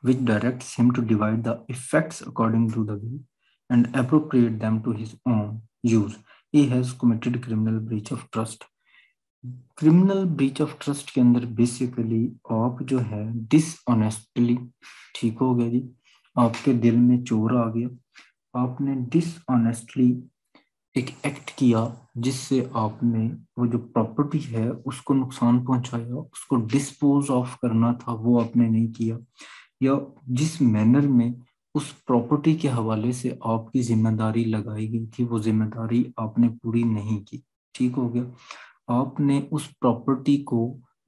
Speaker 1: which directs him to divide the effects according to the will and appropriate them to his own use, he has committed criminal breach of trust। Criminal breach of trust के अंदर basically आप जो है dishonestly, ठीक हो गया जी, आपके दिल में चोर आ गया, आपने डिसऑनेस्टली एक एक्ट किया जिससे आपने वो जो प्रॉपर्टी है उसको नुकसान पहुंचाया, उसको डिस्पोज ऑफ करना था वो आपने नहीं किया, या जिस मैनर में उस प्रॉपर्टी के हवाले से आपकी जिम्मेदारी लगाई गई थी वो जिम्मेदारी आपने पूरी नहीं की। ठीक हो गया। आपने उस प्रॉपर्टी को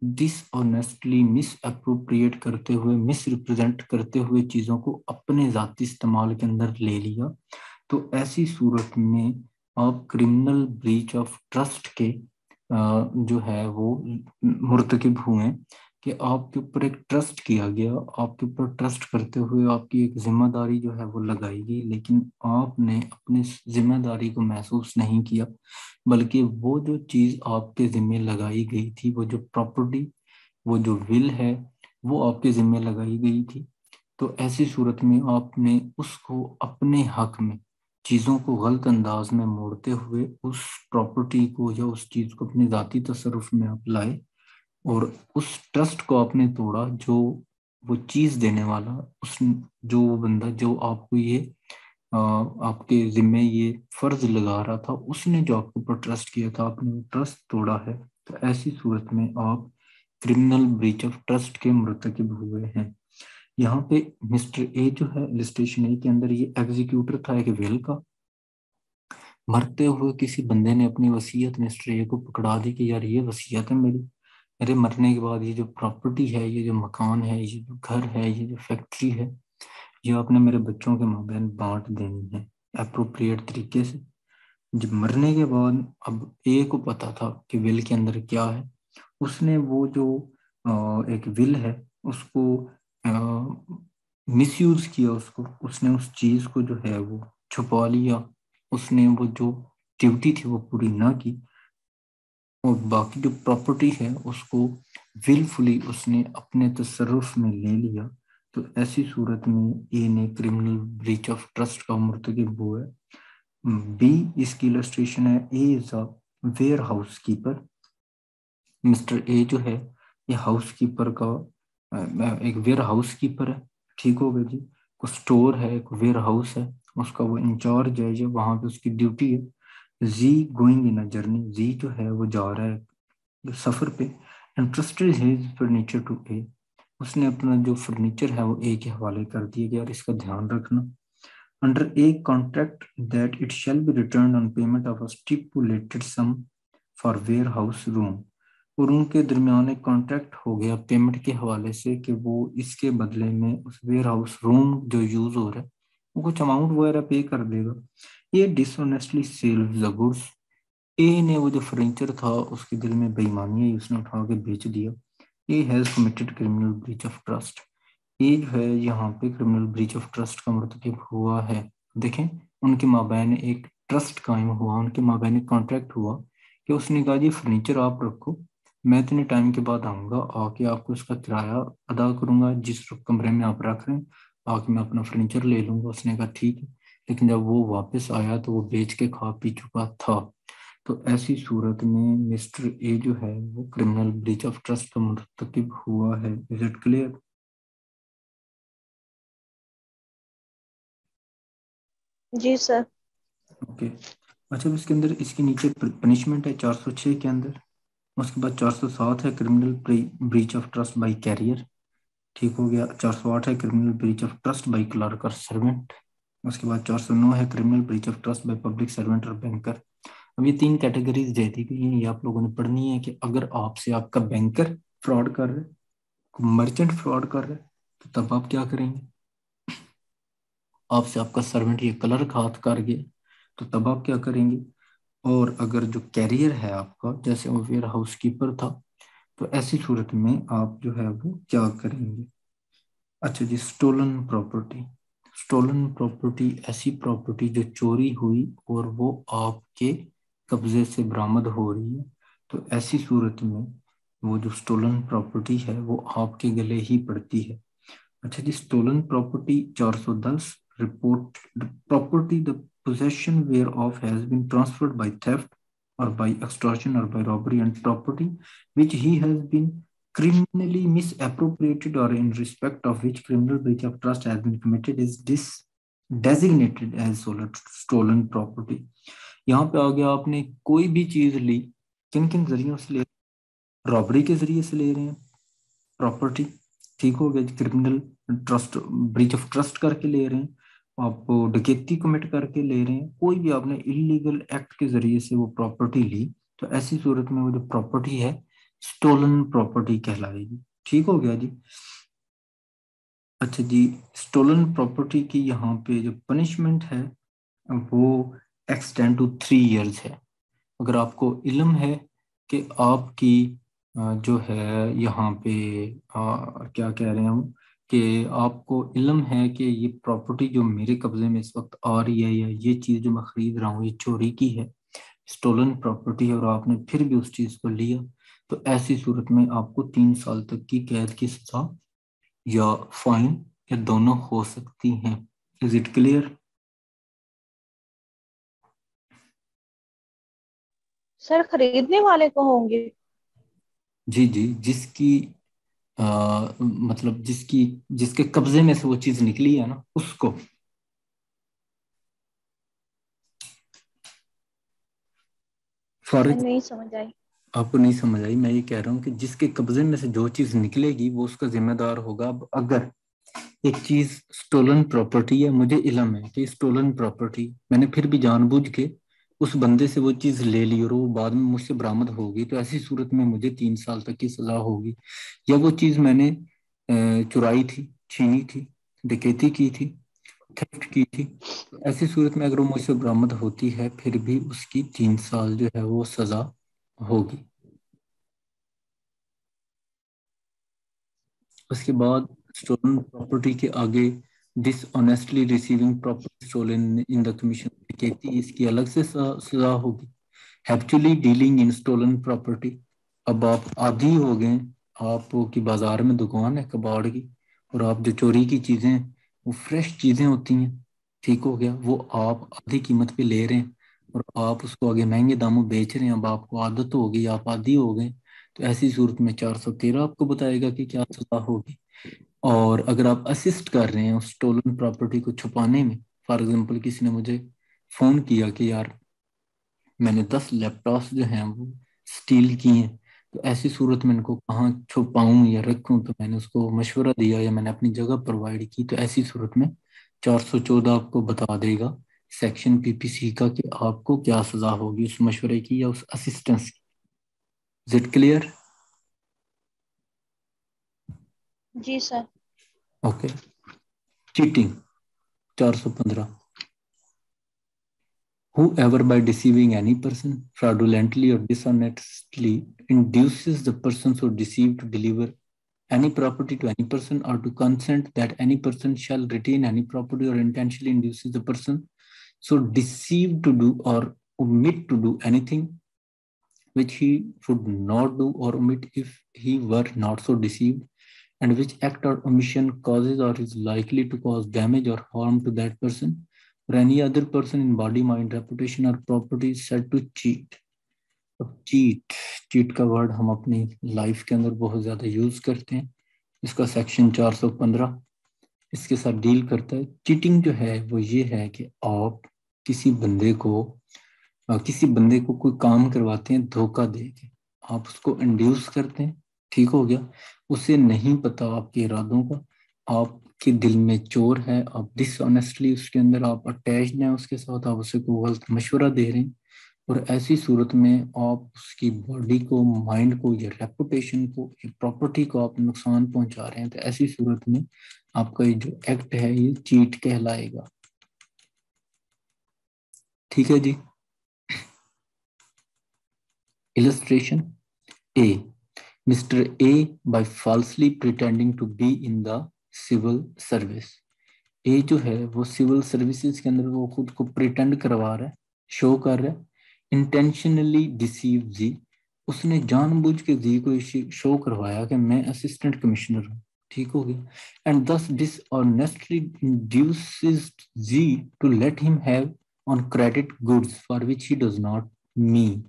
Speaker 1: डिसऑनेस्टली मिस अप्रोप्रिएट करते हुए, मिस रिप्रेजेंट करते हुए चीजों को अपने जाती इस्तेमाल के अंदर ले लिया, तो ऐसी सूरत में आप क्रिमिनल ब्रीच ऑफ ट्रस्ट के जो है वो मुर्तकिब हुए कि आपके ऊपर एक ट्रस्ट किया गया, आपके ऊपर ट्रस्ट करते हुए आपकी एक जिम्मेदारी जो है वो लगाई गई, लेकिन आपने अपनी जिम्मेदारी को महसूस नहीं किया, बल्कि वो जो चीज आपके जिम्मे लगाई गई थी, वो जो प्रॉपर्टी, वो जो विल है, वो आपके जिम्मे लगाई गई थी। तो ऐसी सूरत में आपने उसको अपने हक में, चीज़ों को गलत अंदाज में मोड़ते हुए उस प्रॉपर्टी को या उस चीज़ को अपने ज़ाती तसरुफ में आप लाए और उस ट्रस्ट को आपने तोड़ा जो वो चीज़ देने वाला, उस जो वो बंदा जो आपको ये आपके जिम्मे ये फर्ज लगा रहा था, उसने जो आपके ऊपर ट्रस्ट किया था, आपने वो ट्रस्ट तोड़ा है। तो ऐसी सूरत में आप क्रिमिनल ब्रीच ऑफ ट्रस्ट के मुर्तकिब हुए हैं। यहाँ पे मिस्टर ए जो है, इलस्ट्रेशन ए के अंदर, ये एग्जीक्यूटर था एक विल का। मरते हुए किसी बंदे ने अपनी वसीयत मिस्टर ए को पकड़ा दी कि यार ये वसीयत है मेरी, मेरे मरने के बाद ये जो प्रॉपर्टी है, ये जो मकान है, ये जो घर है, ये जो फैक्ट्री है, ये आपने मेरे बच्चों के माबैन बांट देनी है अप्रोप्रिएट तरीके से। जब मरने के बाद अब ए को पता था कि विल के अंदर क्या है, उसने वो जो एक विल है उसको मिसयूज किया, उसको, उसने उस चीज को जो है वो छुपा लिया, उसने वो जो ड्यूटी थी वो पूरी ना की, और बाकी जो प्रॉपर्टी है उसको विलफुली उसने अपने तसर्रुफ में ले लिया। तो ऐसी सूरत में ए ने क्रिमिनल ब्रीच ऑफ ट्रस्ट का मुर्तकिब हुआ है। बी इसकी इलस्ट्रेशन है, A is a warehouse keeper. Mister A जो है ये हाउस कीपर का एक वेयर हाउस कीपर है। ठीक हो गया जी। को स्टोर है, एक वेयर हाउस है, उसका वो इंचार्ज है, जो वहां पे उसकी ड्यूटी है। जी गोइंग इन अ जर्नी, जी जो है वो जा रहा है सफर पे। इंटरेस्टेड हिज फर्नीचर टू ए, उसने अपना जो फर्नीचर है वो ए के हवाले कर दिया कि यार इसका ध्यान रखना। Under a contract that it shall be return on payment of a stipulated sum for warehouse room. और उनके दरमियान एक कॉन्ट्रैक्ट हो गया पेमेंट के हवाले से कि वो इसके बदले में उस वेयर हाउस रूम जो यूज हो रहा है वो कुछ अमाउंट वगैरह पे कर देगा। ये डिसऑनेस्टली सेल्स द गुड्स। ए ने वो जो फर्नीचर था उसके दिल में बेईमानी है, उसने उठा के बेच दिया। ए has committed criminal breach of trust. ये जो है यहाँ पे क्रिमिनल ब्रीच ऑफ ट्रस्ट का मर्तकब हुआ है। देखें, उनके माबैन एक ट्रस्ट कायम हुआ, उनके माबैन एक कॉन्ट्रैक्ट हुआ कि उसने कहा जी फर्नीचर आप रखो, मैं इतने टाइम के बाद आऊँगा, आके आपको इसका किराया अदा करूंगा जिस कमरे में आप रख रहे हैं, आके मैं अपना फर्नीचर ले लूंगा। उसने कहा ठीक है, लेकिन जब वो वापस आया तो वो बेच के खा पी चुका था। तो ऐसी सूरत में मिस्टर ए जो है वो क्रिमिनल ब्रीच ऑफ ट्रस्ट का मुर्तकिब हुआ है। Is it clear?
Speaker 4: जी सर।
Speaker 1: ओके। अच्छा, अब इसके अंदर इसके नीचे पनिशमेंट है 406 के अंदर। उसके बाद 407 है criminal breach of trust by carrier. ठीक हो गया। 408 है criminal breach of trust by clerk और सर्वेंट। उसके बाद 409 है criminal breach of trust by public servant और बैंकर। अब ये तीन कैटेगरीज दे दी गई हैं, ये आप लोगों ने पढ़नी है कि अगर आपसे आपका बैंकर फ्रॉड कर रहा है, मर्चेंट फ्रॉड कर रहा है, तो तब आप क्या करेंगे। आपसे आपका सर्वेंट ये क्लर्क हाथ कर गया तो तब आप क्या करेंगे। और अगर जो कैरियर है आपका, जैसे वो वेयर हाउस कीपर था, तो ऐसी सूरत में आप जो है वो क्या करेंगे। अच्छा जी, स्टोलन प्रॉपर्टी। स्टोलन प्रॉपर्टी ऐसी प्रॉपर्टी जो चोरी हुई और वो आपके कब्जे से बरामद हो रही है, तो ऐसी सूरत में वो जो स्टोलन प्रॉपर्टी है वो आपके गले ही पड़ती है। अच्छा जी, stolen property 410 report property the possession whereof has been transferred by theft or by extortion or by robbery, and property which he has been criminally misappropriated or in respect of which criminal breach of trust has been committed is designated as stolen property। यहाँ पे आ गया, आपने कोई भी चीज ली, किन किन जरियों से ले, रॉबरी के जरिए से ले रहे हैं प्रॉपर्टी, ठीक हो गया, criminal trust breach of trust करके ले रहे हैं, आप डकैती कमिट करके ले रहे हैं, कोई भी आपने इलीगल एक्ट के जरिए से वो प्रॉपर्टी ली, तो ऐसी सूरत में वो जो प्रॉपर्टी है स्टोलन प्रॉपर्टी कहलाएगी। ठीक हो गया जी। अच्छा जी, स्टोलन प्रॉपर्टी की यहाँ पे जो पनिशमेंट है वो एक्सटेंड टू 3 इयर्स है। अगर आपको इल्म है कि आपकी जो है यहाँ पे क्या कह रहे हैं हम, कि आपको इल्म है कि ये प्रॉपर्टी जो मेरे कब्जे में इस वक्त आ रही है या ये चीज़ जो मैं खरीद रहा हूँ ये चोरी की है, स्टोलन प्रॉपर्टी है, और आपने फिर भी उस चीज़ को लिया, तो ऐसी सूरत में आपको 3 साल तक की कैद की सजा या फाइन या दोनों हो सकती हैं। Is it clear?
Speaker 4: सर खरीदने वाले को होंगे।
Speaker 1: जी जी, जिसकी मतलब जिसकी जिसके कब्जे में से वो चीज निकली है ना उसको। फॉर
Speaker 4: नहीं समझ आई।
Speaker 1: आपको नहीं समझ आई, मैं ये कह रहा हूँ कि जिसके कब्जे में से जो चीज निकलेगी वो उसका जिम्मेदार होगा। अब अगर एक चीज स्टोलन प्रॉपर्टी है, मुझे इल्म है कि स्टोलन प्रॉपर्टी, मैंने फिर भी जानबूझ के उस बंदे से वो चीज ले ली और वो बाद में मुझसे बरामद होगी, तो ऐसी सूरत में मुझे 3 साल तक की सजा होगी। या वो चीज मैंने चुराई थी, छीनी थी, डकैती की थी, थेफ्ट की थी, तो ऐसी सूरत में अगर वो मुझसे बरामद होती है फिर भी उसकी 3 साल जो है वो सजा होगी। उसके बाद स्टोलन प्रॉपर्टी के आगे dishonestly receiving property stolen in the commission डकैती, इसकी अलग से सजा होगी। Habitually dealing in stolen property, अब आप आदी हो गए, आपकी बाजार में दुकान है कबाड़ की और आप जो चोरी की चीजें, वो फ्रेश चीजें होती हैं, ठीक हो गया, वो आप आधी कीमत पे ले रहे हैं और आप उसको आगे महंगे दामों बेच रहे हैं। अब आपको आदत हो गई, आप आदी हो गए, तो ऐसी सूरत में 413 आपको बताएगा कि क्या सजा होगी। और अगर आप असिस्ट कर रहे हैं उस स्टोलन प्रॉपर्टी को छुपाने में, फॉर एग्जांपल किसी ने मुझे फोन किया कि यार मैंने 10 लैपटॉप्स जो हैं वो स्टील किए हैं, तो ऐसी सूरत में इनको कहाँ छुपाऊं या रखूं, तो मैंने उसको मशवरा दिया या मैंने अपनी जगह प्रोवाइड की, तो ऐसी सूरत में 414 आपको बता देगा सेक्शन पीपीसी का कि आपको क्या सजा होगी उस मशवरे की या उस असिस्टेंस की। Is it clear?
Speaker 4: जी sir.
Speaker 1: Okay. Cheating 415, whoever by deceiving any person fraudulently or dishonestly induces the person so deceived to deliver any property to any person or to consent that any person shall retain any property or intentionally induces the person so deceived to do or omit to do anything which he would not do or omit if he were not so deceived, and which act or omission causes or is likely to cause damage or harm to that person or any other person in body, mind, reputation or property is said to cheat. अब cheat का word हम अपनी life के अंदर बहुत ज्यादा use करते हैं। इसका सेक्शन 415 इसके साथ डील करता है। चीटिंग जो है वो ये है कि आप किसी बंदे को कोई काम करवाते हैं धोखा दे के, आप उसको इंड्यूस करते हैं, ठीक हो गया। उसे नहीं पता आपके इरादों का, आपके दिल में चोर है, आप डिसऑनेस्टली उसके अंदर आप अटैच्ड हैं उसके साथ, आप उसे कोई गलत मशवरा दे रहे हैं और ऐसी सूरत में आप उसकी बॉडी को, माइंड को या रेपुटेशन को या प्रॉपर्टी को आप नुकसान पहुंचा रहे हैं, तो ऐसी सूरत में आपका ये जो एक्ट है ये चीट कहलाएगा। ठीक है जी। Illustration A. Mr. A by falsely pretending to be in the civil service. A जो है वो सिविल सर्विसेज के अंदर वो खुद को प्रिटेंड करवा रहा है, शो कर रहा है। इंटेंशनली डिसीव जी, उसने जानबूझ के जी को शो करवाया कि मैं असिस्टेंट कमिश्नर हूँ, ठीक हो गया। And thus dishonestly induces ji to let him have on credit goods for which he does not mean,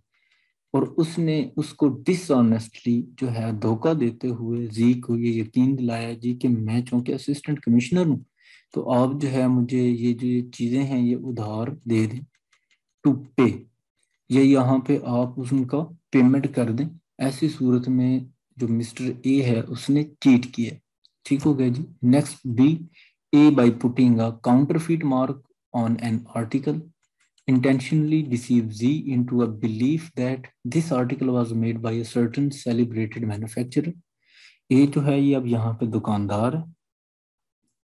Speaker 1: और उसने उसको डिसऑनेस्टली जो है धोखा देते हुए जी को ये यकीन दिलाया जी कि मैं चूंकि असिस्टेंट कमिश्नर हूँ तो आप जो है मुझे ये जो ये चीजें हैं ये उधार दे दें, टू पे, या यहाँ पे आप उनका पेमेंट कर दें। ऐसी सूरत में जो मिस्टर ए है उसने चीट किया, ठीक हो गया जी। Next B, A by putting a counterfeit mark on an article intentionally deceive Z into a belief that this article was made by a certain celebrated manufacturer. ये जो है ये अब यहाँ पे दुकानदार है,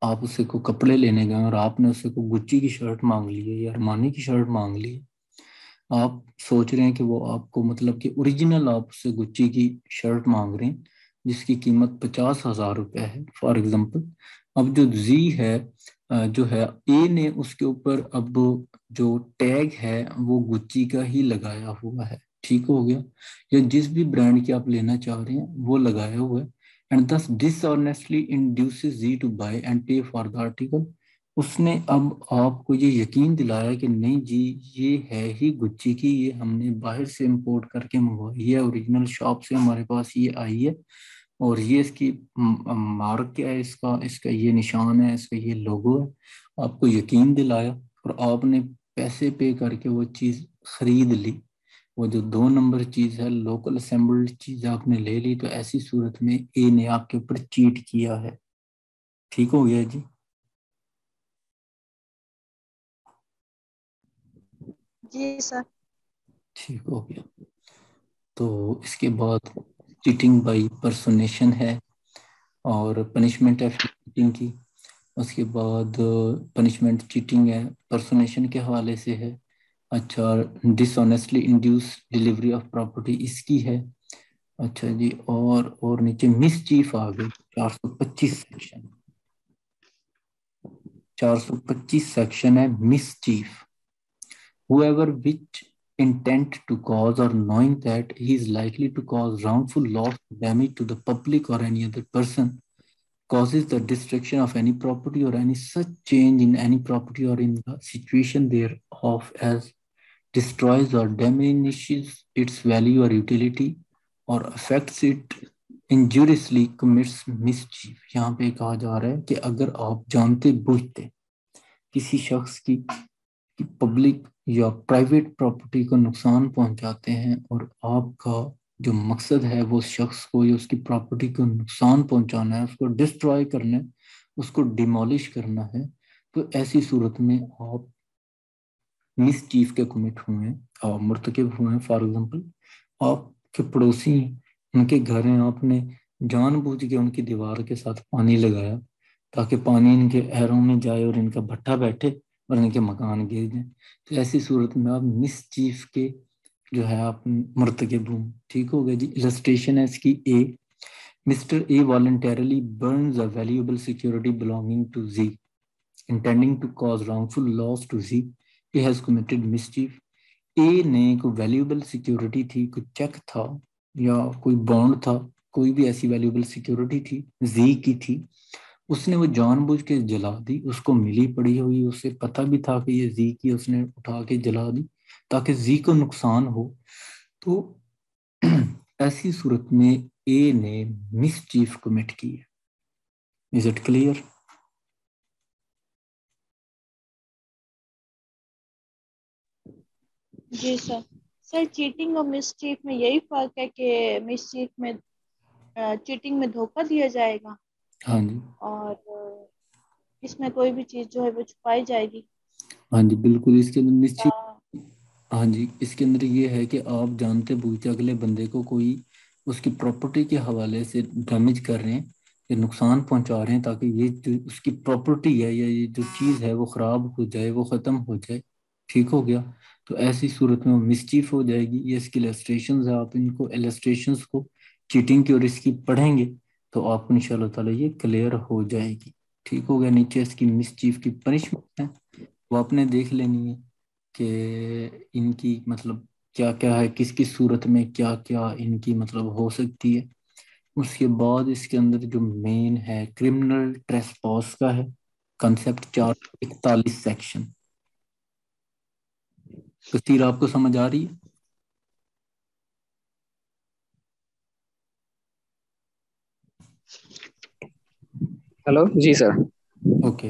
Speaker 1: आप उससे को कपड़े लेने गए और आपने उससे को गुच्ची की शर्ट मांग ली है या अरमानी की शर्ट मांग ली है। आप सोच रहे हैं कि वो आपको मतलब कि ओरिजिनल आप उससे गुच्ची की शर्ट मांग रहे हैं जिसकी कीमत 50,000 रुपये है फॉर एग्जाम्पल। अब जो जी है जो है ए ने उसके ऊपर अब जो टैग है वो गुच्ची का ही लगाया हुआ है, ठीक हो गया, या जिस भी ब्रांड की आप लेना चाह रहे हैं वो लगाया हुआ है। And thus dishonestly induces ji to buy and pay for the article, उसने अब आपको ये यकीन दिलाया कि नहीं जी ये है ही गुच्ची की, ये हमने बाहर से इंपोर्ट करके मंगवाई है, ओरिजिनल शॉप से हमारे पास ये आई है और ये इसकी मार्क क्या है, इसका इसका ये निशान है, इसका ये लोगो है। आपको यकीन दिलाया और आपने पैसे पे करके वो चीज़ खरीद ली, वो जो 2 नंबर चीज़ है लोकल असेंबल्ड चीज़ आपने ले ली, तो ऐसी सूरत में ए ने आपके ऊपर चीट किया है, ठीक हो गया जी।
Speaker 4: जी सर।
Speaker 1: ठीक हो गया। तो इसके बाद चीटिंग बाय पर्सोनेशन है और पनिशमेंट है चीटिंग की। उसके बाद पनिशमेंट चीटिंग है पर्सोनेशन के हवाले से है। अच्छा, dishonestly induce delivery of property इसकी है। अच्छा जी, और नीचे मिसचीफ आ गई 425 सेक्शन। 425 सेक्शन है mischief. Whoever which intent to cause or knowing that he is likely to cause wrongful loss or damage to the public or any other person causes the destruction of any property or any such change in any property or in the situation thereof as destroys or diminishes its value or utility or affects it injuriously commits mischief। यहाँ पे कहा जा रहा है कि अगर आप जानते बूझते किसी शख्स की पब्लिक या प्राइवेट प्रॉपर्टी को नुकसान पहुंचाते हैं और आपका जो मकसद है वो शख्स को या उसकी प्रॉपर्टी को नुकसान पहुंचाना है, उसको डिस्ट्रॉय करना है, उसको डिमोलिश करना है, तो ऐसी सूरत में आप मिसचीफ के कमिट हुए हैं, आप मुर्तकिब हुए हैं। फॉर एग्जांपल, आपके पड़ोसी हैं, उनके घर हैं, आपने जानबूझ के उनकी दीवार के साथ पानी लगाया ताकि पानी इनके हैरों में जाए और इनका भट्ठा बैठे और इनके मकान गिर जाए। तो ऐसी सूरत में आप मिसचीफ के जो है आप मुर्तकिब हुए। ठीक हो गया जी। इलस्ट्रेशन है इसकी A. Mister A voluntarily burns a valuable security belonging to Z, intending to cause wrongful loss to Z, he has committed mischief. ए ने कोई वैल्यूएबल सिक्योरिटी थी, कोई चेक था या कोई बॉन्ड था, कोई भी ऐसी वैल्यूएबल सिक्योरिटी थी, जी की थी, उसने वो जानबूझ के जला दी। उसको मिली पड़ी हुई, उसे पता भी था कि ये जी की, उसने उठा के जला दी ताकि जी को नुकसान हो। तो ऐसी सूरत में ए ने मिसचीफ कमिट की है। Is it clear?
Speaker 4: जी सर। सर चीटिंग और मिसचीफ में यही फर्क है कि मिसचीफ में चीटिंग में धोखा दिया जाएगा
Speaker 1: हाँ जी,
Speaker 4: और इसमें कोई भी चीज जो है वो छुपाई जाएगी।
Speaker 1: हाँ जी, बिल्कुल। इसके अंदर
Speaker 4: या
Speaker 1: निश्चित, हाँ जी, इसके अंदर ये है कि आप जानते बूझते अगले बंदे को कोई उसकी प्रॉपर्टी के हवाले से डैमेज कर रहे हैं या नुकसान पहुंचा रहे हैं ताकि ये जो उसकी प्रॉपर्टी है या ये जो चीज़ है वो ख़राब हो जाए, वो ख़त्म हो जाए। ठीक हो गया। तो ऐसी सूरत में वो मिसचीफ हो जाएगी। ये इसकी इलस्ट्रेशन है, आप इनको इलस्ट्रेशन को चीटिंग की और इसकी पढ़ेंगे तो आपको इंशाल्लाह ताला ये क्लियर हो जाएगी। ठीक हो गया। नीचे इसकी मिसचीफ की पनिशमेंट है, वो आपने देख लेनी है कि इनकी मतलब क्या क्या है, किस किस सूरत में क्या क्या इनकी मतलब हो सकती है। उसके बाद इसके अंदर जो मेन है क्रिमिनल ट्रेसपॉस का है कंसेप्ट 441 सेक्शन। तस्वीर आपको समझ आ रही है?
Speaker 3: हेलो जी सर।
Speaker 1: ओके।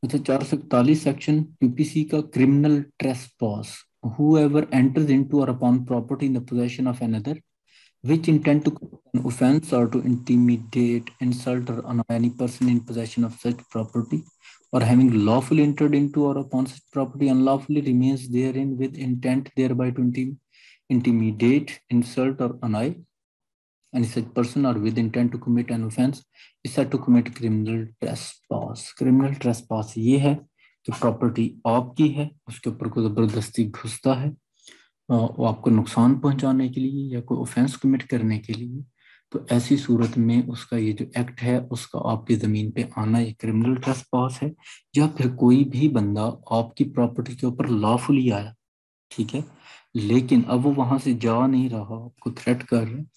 Speaker 1: अच्छा, 441 सेक्शन यूपीसी का criminal ट्रेसपॉस, whoever enters into or upon property in the possession of another which intend to commit an offense or to intimidate, insult, or annoy any person in possession of such property, or having lawfully entered into or upon such property unlawfully remains therein with intent thereby to intimidate, insult, or annoy any such person or with intent to commit an offense is said to commit criminal trespass. Criminal trespass ये है कि property आपकी है, उसके ऊपर कोई जबरदस्ती घुसता है वो आपको नुकसान पहुंचाने के लिए या कोई ऑफेंस कमिट करने के लिए। तो ऐसी सूरत में उसका ये जो एक्ट है उसका आपकी ज़मीन पे आना ये क्रिमिनल ट्रेसपास है। या फिर कोई भी बंदा आपकी प्रॉपर्टी के ऊपर लॉफुली आया, ठीक है, लेकिन अब वो वहां से जा नहीं रहा, आपको थ्रेट कर रहे हैं,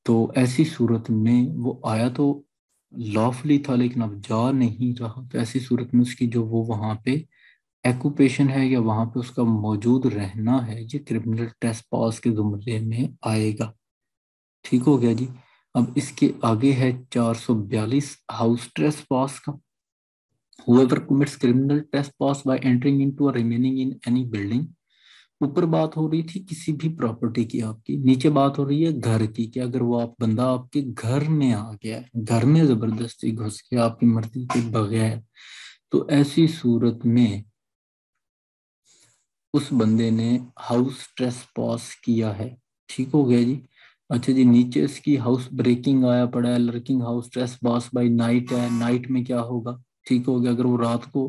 Speaker 1: तो ऐसी सूरत में वो आया तो लॉफुली था लेकिन अब जा नहीं रहा, तो ऐसी सूरत में उसकी जो वो वहां पे एक्यूपेशन है या वहां पे उसका मौजूद रहना है ये क्रिमिनल ट्रेसपास के जुमरे में आएगा। ठीक हो गया जी। अब इसके आगे है 442 हाउस ट्रेसपास का। whoever commits criminal trespass by entering into or remaining in any building, ऊपर बात हो रही थी किसी भी प्रॉपर्टी की आपकी, नीचे बात हो रही है घर की कि अगर वो आप बंदा आपके घर में आ गया है, घर में जबरदस्ती घुस गया आपकी मर्जी के बगैर, तो ऐसी सूरत में उस बंदे ने हाउस ट्रेसपॉस किया है। ठीक हो गया जी। अच्छा जी, नीचे इसकी हाउस ब्रेकिंग आया पड़ा है, लर्किंग हाउस ट्रेसपॉस बाय नाइट है। नाइट में क्या होगा? ठीक हो गया, अगर वो रात को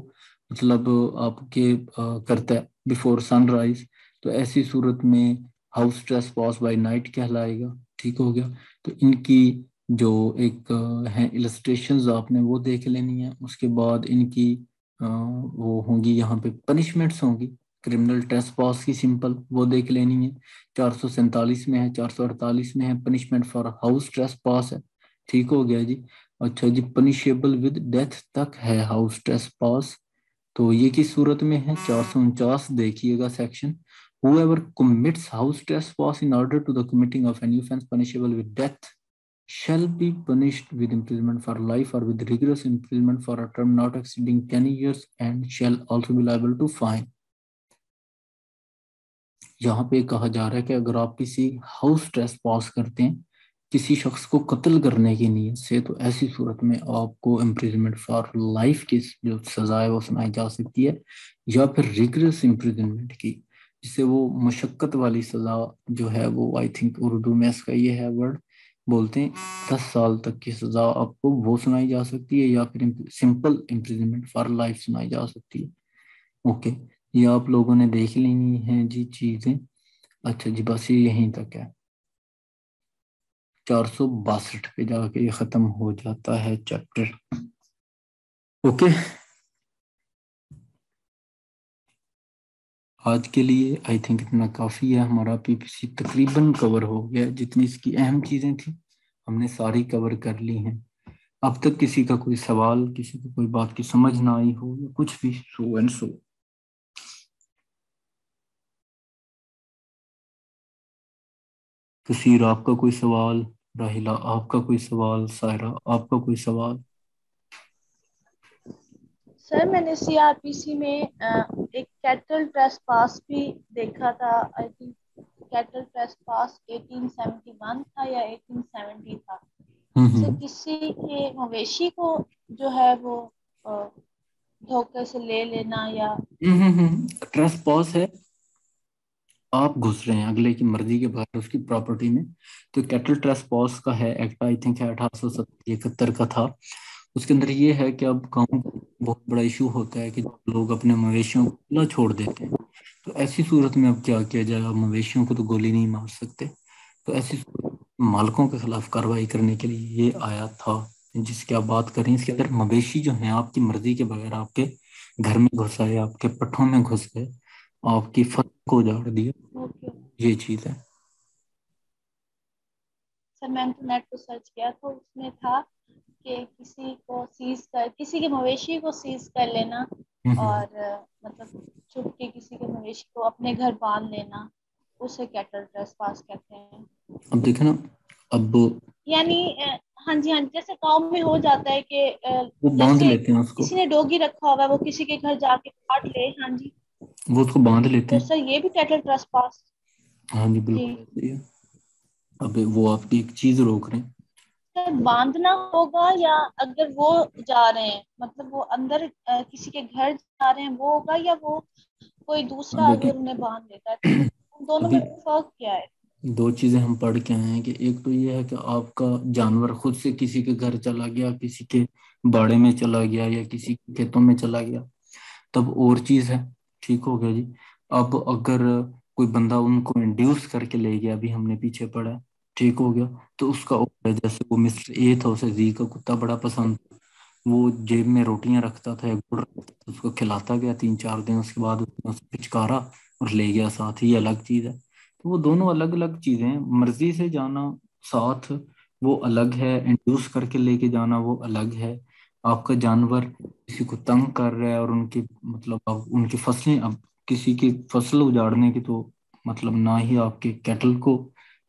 Speaker 1: मतलब आपके करता है बिफोर सनराइज, तो ऐसी सूरत में हाउस ट्रेसपॉस बाय नाइट कहलाएगा। ठीक हो गया। तो इनकी जो एक है इलस्ट्रेशंस आपने वो देख लेनी है। उसके बाद इनकी वो होंगी, यहाँ पे पनिशमेंट्स होंगी क्रिमिनल ट्रेसपास की, सिंपल वो देख लेनी है। 447 में है, 448 में है, पनिशमेंट फॉर हाउस ट्रेसपास है। ठीक हो गया जी। अच्छा जी, पनिशेबल विद डेथ तक है हाउस ट्रेसपास। तो ये किस सूरत में है? 449 देखिएगा section. whoever commits house trespass in order to the committing of any offense punishable with death shall be punished with imprisonment for life or with rigorous imprisonment for a term not exceeding 10 years and shall also be liable to fine। यहाँ पे कहा जा रहा है कि अगर आप किसी हाउस ट्रेसपास करते हैं किसी शख्स को कत्ल करने की नीयत से, तो ऐसी सूरत में आपको इम्प्रिजनमेंट फॉर लाइफ की जो सजा है वो सुनाई जा सकती है, या फिर रिगरस इम्प्रिजनमेंट की, जिससे वो मशक्कत वाली सजा जो है वो, आई थिंक उर्दू में इसका ये है वर्ड बोलते हैं, 10 साल तक की सजा आपको वो सुनाई जा सकती है, या फिर सिंपल इम्प्रिजनमेंट फॉर लाइफ सुनाई जा सकती है। ओके, ये आप लोगों ने देख लेनी है जी चीजें। अच्छा जी, बस ये यहीं तक है। 462 पे जाके ये खत्म हो जाता है चैप्टर। ओके, आज के लिए आई थिंक इतना काफी है। हमारा पीपीसी तकरीबन कवर हो गया, जितनी इसकी अहम चीजें थी हमने सारी कवर कर ली हैं। अब तक किसी का कोई सवाल, किसी को कोई बात की समझ ना आई हो या कुछ भी, सो एंड सो। कसीर आपका कोई सवाल, राहिला आपका कोई सवाल, सायरा आपका कोई सवाल?
Speaker 4: सर मैंने सीआरपीसी में एक कैटल ट्रेसपास भी देखा था। आई थिंक कैटल ट्रेसपास 1871 था या 1870 था। सर
Speaker 1: हम्म
Speaker 4: किसी के मवेशी को जो है वो अ, धोखे से ले लेना या
Speaker 1: ट्रस्ट पॉज है, आप घुस रहे हैं अगले की मर्जी के बगैर उसकी प्रॉपर्टी में, तो कैटल ट्रस्ट पॉज का है एक्ट, आई थिंक है 1871 का था। उसके अंदर ये है कि अब गाँव में बहुत बड़ा इशू होता है कि लोग अपने मवेशियों को खुला छोड़ देते हैं। तो ऐसी सूरत में अब क्या किया जाएगा, मवेशियों को तो गोली नहीं मार सकते, तो ऐसी सूरत में मालिकों के खिलाफ कार्रवाई करने के लिए ये आया था जिसकी आप बात करें। इसके अंदर मवेशी जो हैं आपकी मर्जी के बगैर आपके घर में घुस आए, आपके पट्ठों में घुस गए, आपकी फसल को उजाड़ दिया,
Speaker 4: ओके।
Speaker 1: ये चीज है।
Speaker 4: सर मैंने तो नेट पर सर्च किया तो उसमें था कि किसी के मवेशी को सीज कर लेना
Speaker 1: हम्म।
Speaker 4: और मतलब छुप के किसी के मवेशी को अपने घर बांध लेना, उसे कैटल ट्रेसपास कहते हैं।
Speaker 1: अब देखे ना, अब
Speaker 4: यानी हाँ जी हाँ जी, जैसे गांव में हो जाता है कि
Speaker 1: वो बांध
Speaker 4: जैसे
Speaker 1: लेते हैं उसको,
Speaker 4: किसी ने डॉगी रखा हुआ है वो किसी के घर जाके काट ले, हाँ जी,
Speaker 1: वो उसको बांध लेते
Speaker 4: तो
Speaker 1: हैं।
Speaker 4: सर ये भी कैटल ट्रेसपास।
Speaker 1: हाँ जी,
Speaker 4: जी
Speaker 1: बिल्कुल सही है। अब वो आपकी एक चीज रोक रहे हैं।
Speaker 4: सर, बांधना होगा या अगर वो जा रहे हैं मतलब वो अंदर किसी के घर जा रहे हैं वो होगा, या वो कोई
Speaker 1: अब
Speaker 4: दूसरा
Speaker 1: देखें,
Speaker 4: अगर उन्हें बांध देता है, तो उन दोनों में
Speaker 1: अभी
Speaker 4: फर्क क्या है?
Speaker 1: दो चीजें हम पढ़ के आए हैं कि एक तो ये है कि आपका जानवर खुद से किसी के घर चला गया, किसी के बाड़े में चला गया या किसी के खेतों में चला गया, तब और चीज है, ठीक हो गया जी। अब अगर कोई बंदा उनको इंड्यूस करके ले गया, अभी हमने पीछे पढ़ा है, ठीक हो गया, तो उसका और है। जैसे वो मिस्टर ए था, उसे जी का कुत्ता बड़ा पसंद, वो जेब में रोटियां रखता था या गुड़ रखता था, उसको खिलाता गया 3-4 दिन, उसके बाद उसने उसे पिचकारा और ले गया साथ ही, अलग चीज है। तो वो दोनों अलग अलग चीजें हैं। मर्जी से जाना साथ वो अलग है, इंड्यूस करके लेके जाना वो अलग है। आपका जानवर किसी को तंग कर रहा है और उनकी मतलब अब उनकी फसलें, अब किसी की फसल उजाड़ने की तो मतलब ना ही आपके कैटल को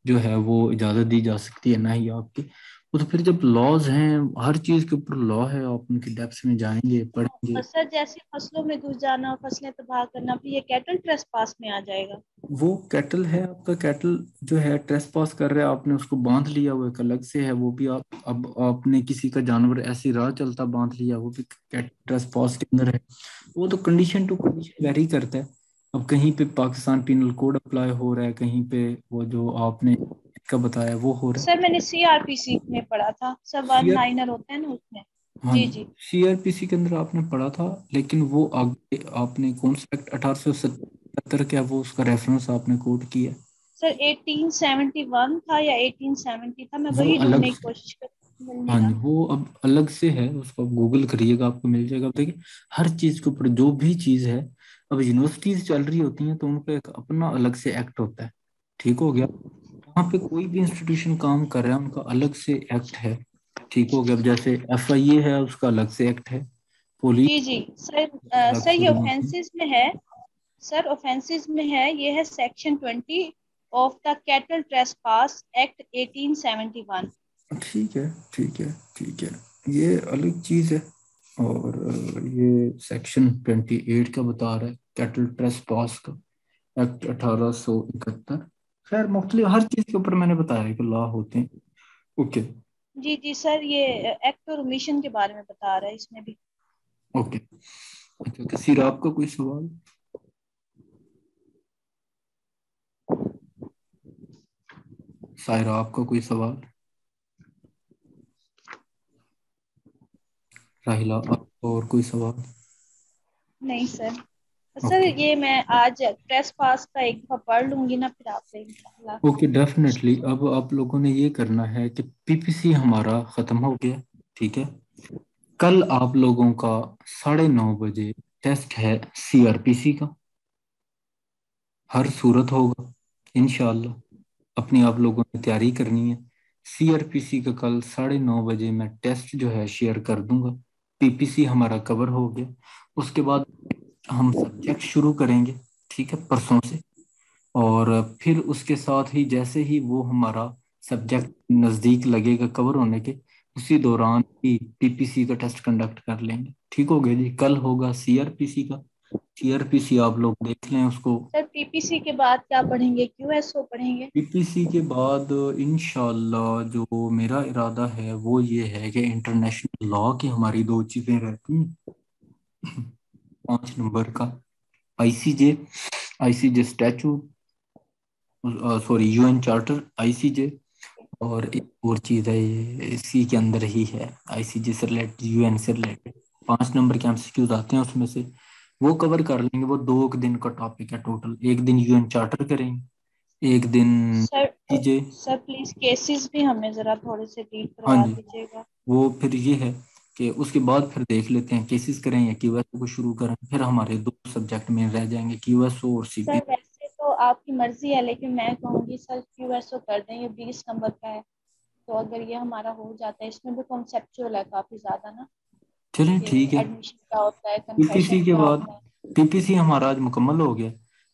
Speaker 1: जो है वो इजाजत दी जा सकती है, ना ही आपकी। वो तो फिर जब लॉज हैं, हर चीज के ऊपर लॉ है, आप उनकी डेप्थ में जाएंगे पढ़ेंगे।
Speaker 4: और सर जैसे फसलों में घुस जाना और फसलें तबाह करना, फिर ये कैटल ट्रेसपास में आ जाएगा?
Speaker 1: वो कैटल है आपका, कैटल जो है ट्रेस पास कर रहा है, आपने उसको बांध लिया, वो एक अलग से है वो भी। आप अब आपने किसी का जानवर ऐसी राह चलता बांध लिया, वो भी ट्रेस पास के अंदर है। वो तो कंडीशन टू कंडीशन वेरी करता है। अब कहीं पे पाकिस्तान पिनल कोड अप्लाई हो रहा है, कहीं पे वो जो आपने का बताया वो हो रहा
Speaker 4: सर मैंने सीआरपीसी में पढ़ा था सर, वन
Speaker 1: है।
Speaker 4: लाइनर होते हैं ना उसमें।
Speaker 1: हाँ
Speaker 4: जी
Speaker 1: जी,
Speaker 4: जी।
Speaker 1: सीआरपीसी के अंदर आपने पढ़ा था, लेकिन वो आगे आपने कौन सा एक्ट 1877 क्या वो उसका रेफरेंस आपने कोट किया?
Speaker 4: सर 1871 था या 1870 था, मैं
Speaker 1: वो
Speaker 4: वही
Speaker 1: अलग
Speaker 4: ढूंढने की
Speaker 1: से,
Speaker 4: कोशिश कर, मिल नहीं
Speaker 1: हाँ जी,
Speaker 4: रहा।
Speaker 1: वो अब अलग से है, उसको आप गूगल करिएगा आपको मिल जाएगा। अब देखिए, हर चीज के ऊपर जो भी चीज है, अब यूनिवर्सिटीज चल रही होती हैं तो उनका एक अपना अलग से एक्ट होता है, ठीक हो गया। वहाँ पे कोई भी इंस्टीट्यूशन काम कर रहा है, उनका अलग से एक्ट है, ठीक हो गया। अब जैसे एफआईए है, उसका अलग से एक्ट है, पुलिस
Speaker 4: जी जी सर,
Speaker 1: अलग
Speaker 4: सर
Speaker 1: से
Speaker 4: ये
Speaker 1: वहाँ पे।
Speaker 4: ऑफेंसेस में है। सर ऑफेंसेस में है, ये है section 20 of the cattle trespass act 1871।
Speaker 1: ठीक है, ठीक है, ठीक है, ये अलग चीज है। और ये सेक्शन 28 का बता रहा है, कैटल ट्रस्ट पॉस का, एक्ट 1871। खैर मुख्तलिफ हर चीज के ऊपर मैंने बताया कि लॉ होते हैं। ओके
Speaker 4: जी जी सर, ये एक्ट और ओमिशन के बारे में बता रहा है इसमें भी।
Speaker 1: ओके। अच्छा तस्वीर, आपका कोई सवाल? सायरा, आपका कोई सवाल? राहिला, आपका और कोई सवाल?
Speaker 4: नहीं सर। सर
Speaker 1: ओके
Speaker 4: ये मैं आज प्रेस पास का एक दफा पढ़ लूंगी ना, फिर आपसे इंशाल्लाह।
Speaker 1: Okay, definitely. अब आप लोगों ने ये करना है कि पीपीसी हमारा खत्म हो गया, ठीक है। कल आप लोगों का 9:30 बजे टेस्ट है सीआरपीसी का। हर सूरत होगा इंशाल्लाह। अपनी आप लोगों ने तैयारी करनी है। सीआरपीसी का कल 9:30 बजे मैं टेस्ट जो है शेयर कर दूंगा। पीपीसी हमारा कवर हो गया। उसके बाद हम सब्जेक्ट शुरू करेंगे, ठीक है, परसों से। और फिर उसके साथ ही जैसे ही वो हमारा सब्जेक्ट नज़दीक लगेगा कवर होने के, उसी दौरान ही पीपीसी का टेस्ट कंडक्ट कर लेंगे। ठीक हो गया जी। कल होगा सीआरपीसी का। सीआरपीसी आप लोग देख लें उसको।
Speaker 4: सर पीपीसी के बाद क्या पढ़ेंगे, क्यूएसओ पढ़ेंगे?
Speaker 1: पीपीसी के बाद इंशाल्लाह जो मेरा इरादा है वो ये है कि इंटरनेशनल लॉ की हमारी दो चीज़ें रहती हैं। 5 नंबर का ICJ, ICJ statue, sorry UN charter, ICJ. और एक और चीज़ है, ये इसी के अंदर ही है, आईसीजे से रिलेटेड, यूएन से रिलेटेड 5 नंबर के एमसीक्यूज आते हैं उसमें से। वो कवर कर लेंगे। वो 2 दिन का टॉपिक है टोटल। एक दिन यूएन चार्टर करेंगे, एक दिन
Speaker 4: सर
Speaker 1: चीजें।
Speaker 4: सर प्लीज केसेस भी हमें जरा थोड़े से रीड
Speaker 1: हाँ
Speaker 4: करवा
Speaker 1: जी।
Speaker 4: दीजिएगा।
Speaker 1: वो फिर ये है कि उसके बाद फिर देख लेते हैं केसेस करें या क्यूएसओ को शुरू करें। फिर हमारे दो सब्जेक्ट में रह जाएंगे, क्यूएसओ और
Speaker 4: सर
Speaker 1: सीपी।
Speaker 4: वैसे तो आपकी मर्जी है, लेकिन मैं कहूँगी सर क्यूएसओ कर दें, ये 20 नंबर का है। तो अगर ये हमारा हो जाता है, इसमें भी कॉन्सेप्चुअल है काफी ज्यादा ना,
Speaker 1: चलें
Speaker 4: कि
Speaker 1: ठीक है।
Speaker 4: एडमिशन क्या होता है,
Speaker 1: पीपीसी
Speaker 4: कन्फेशन
Speaker 1: के
Speaker 4: क्या
Speaker 1: बाद,
Speaker 4: होता है।
Speaker 1: पीपीसी हमारा आज मुकम्मल हो गया।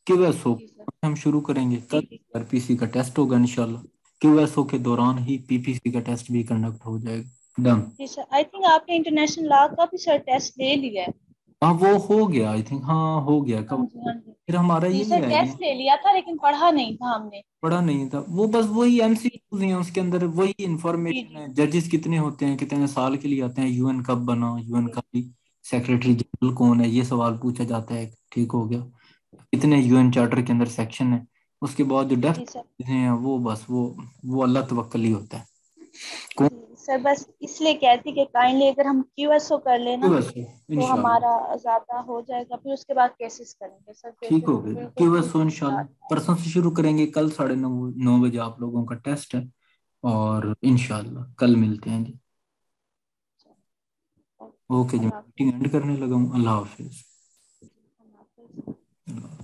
Speaker 1: क्यूएसओ
Speaker 4: जी सर।
Speaker 1: हम शुरू करेंगे
Speaker 4: जी
Speaker 1: कल।
Speaker 4: जी
Speaker 1: पीपीसी का टेस्ट होगा इंशाल्लाह। क्यूएसओ के दौरान ही पीपीसी का टेस्ट भी कंडक्ट हो जाएगा। डन।
Speaker 4: जी सर, आई थिंक आपने इंटरनेशनल लॉ का भी सर टेस्ट ले लिया है।
Speaker 1: हाँ वो हो गया, आई थिंक। हाँ हो गया
Speaker 4: हाँ
Speaker 1: कब।
Speaker 4: जी हाँ जी।
Speaker 1: फिर हमारा
Speaker 4: जी
Speaker 1: यही
Speaker 4: सर,
Speaker 1: रह गया।
Speaker 4: टेस्ट ले लिया था लेकिन पढ़ा नहीं था हमने।
Speaker 1: पढ़ा नहीं था वो, बस वही
Speaker 4: जी
Speaker 1: एमसीक्यूज हैं उसके अंदर, वही
Speaker 4: जी
Speaker 1: इंफॉर्मेशन
Speaker 4: जी
Speaker 1: है। जजेस कितने होते हैं, कितने साल के लिए आते हैं, यूएन कब बना, यूएन
Speaker 4: जी
Speaker 1: का भी सेक्रेटरी जनरल कौन है, ये सवाल पूछा जाता है। ठीक हो गया। कितने यूएन चार्टर के अंदर सेक्शन है। उसके बाद जो डेफ
Speaker 4: जी सर।
Speaker 1: चीजें हैं वो बस वो अल्लाह तवक्कल ही होता है। कौन
Speaker 4: जी सर, बस इसलिए कहती कि काइंडली अगर हम क्यूएसओ कर लेना
Speaker 1: बस
Speaker 4: तो
Speaker 1: इंशाल्लाह।
Speaker 4: हमारा ज्यादा हो जाएगा, फिर उसके बाद केसेस करेंगे सर,
Speaker 1: ठीक
Speaker 4: केसेस
Speaker 1: हो
Speaker 4: तो
Speaker 1: गया
Speaker 4: बिल्कुल
Speaker 1: कि
Speaker 4: भी
Speaker 1: बस
Speaker 4: नहीं
Speaker 1: इंशाल्लाह
Speaker 4: याद।
Speaker 1: परसों से शुरू करेंगे। कल 9:30 आप लोगों का टेस्ट है। और इंशाल्लाह कल मिलते हैं जी।
Speaker 4: ओके,
Speaker 1: ओके जी,
Speaker 4: अल्लाह
Speaker 1: मीटिंग
Speaker 4: हाफिज।
Speaker 1: एंड करने लगा हूँ। अल्लाह हाफिज।
Speaker 4: अल्लाह हाफिज।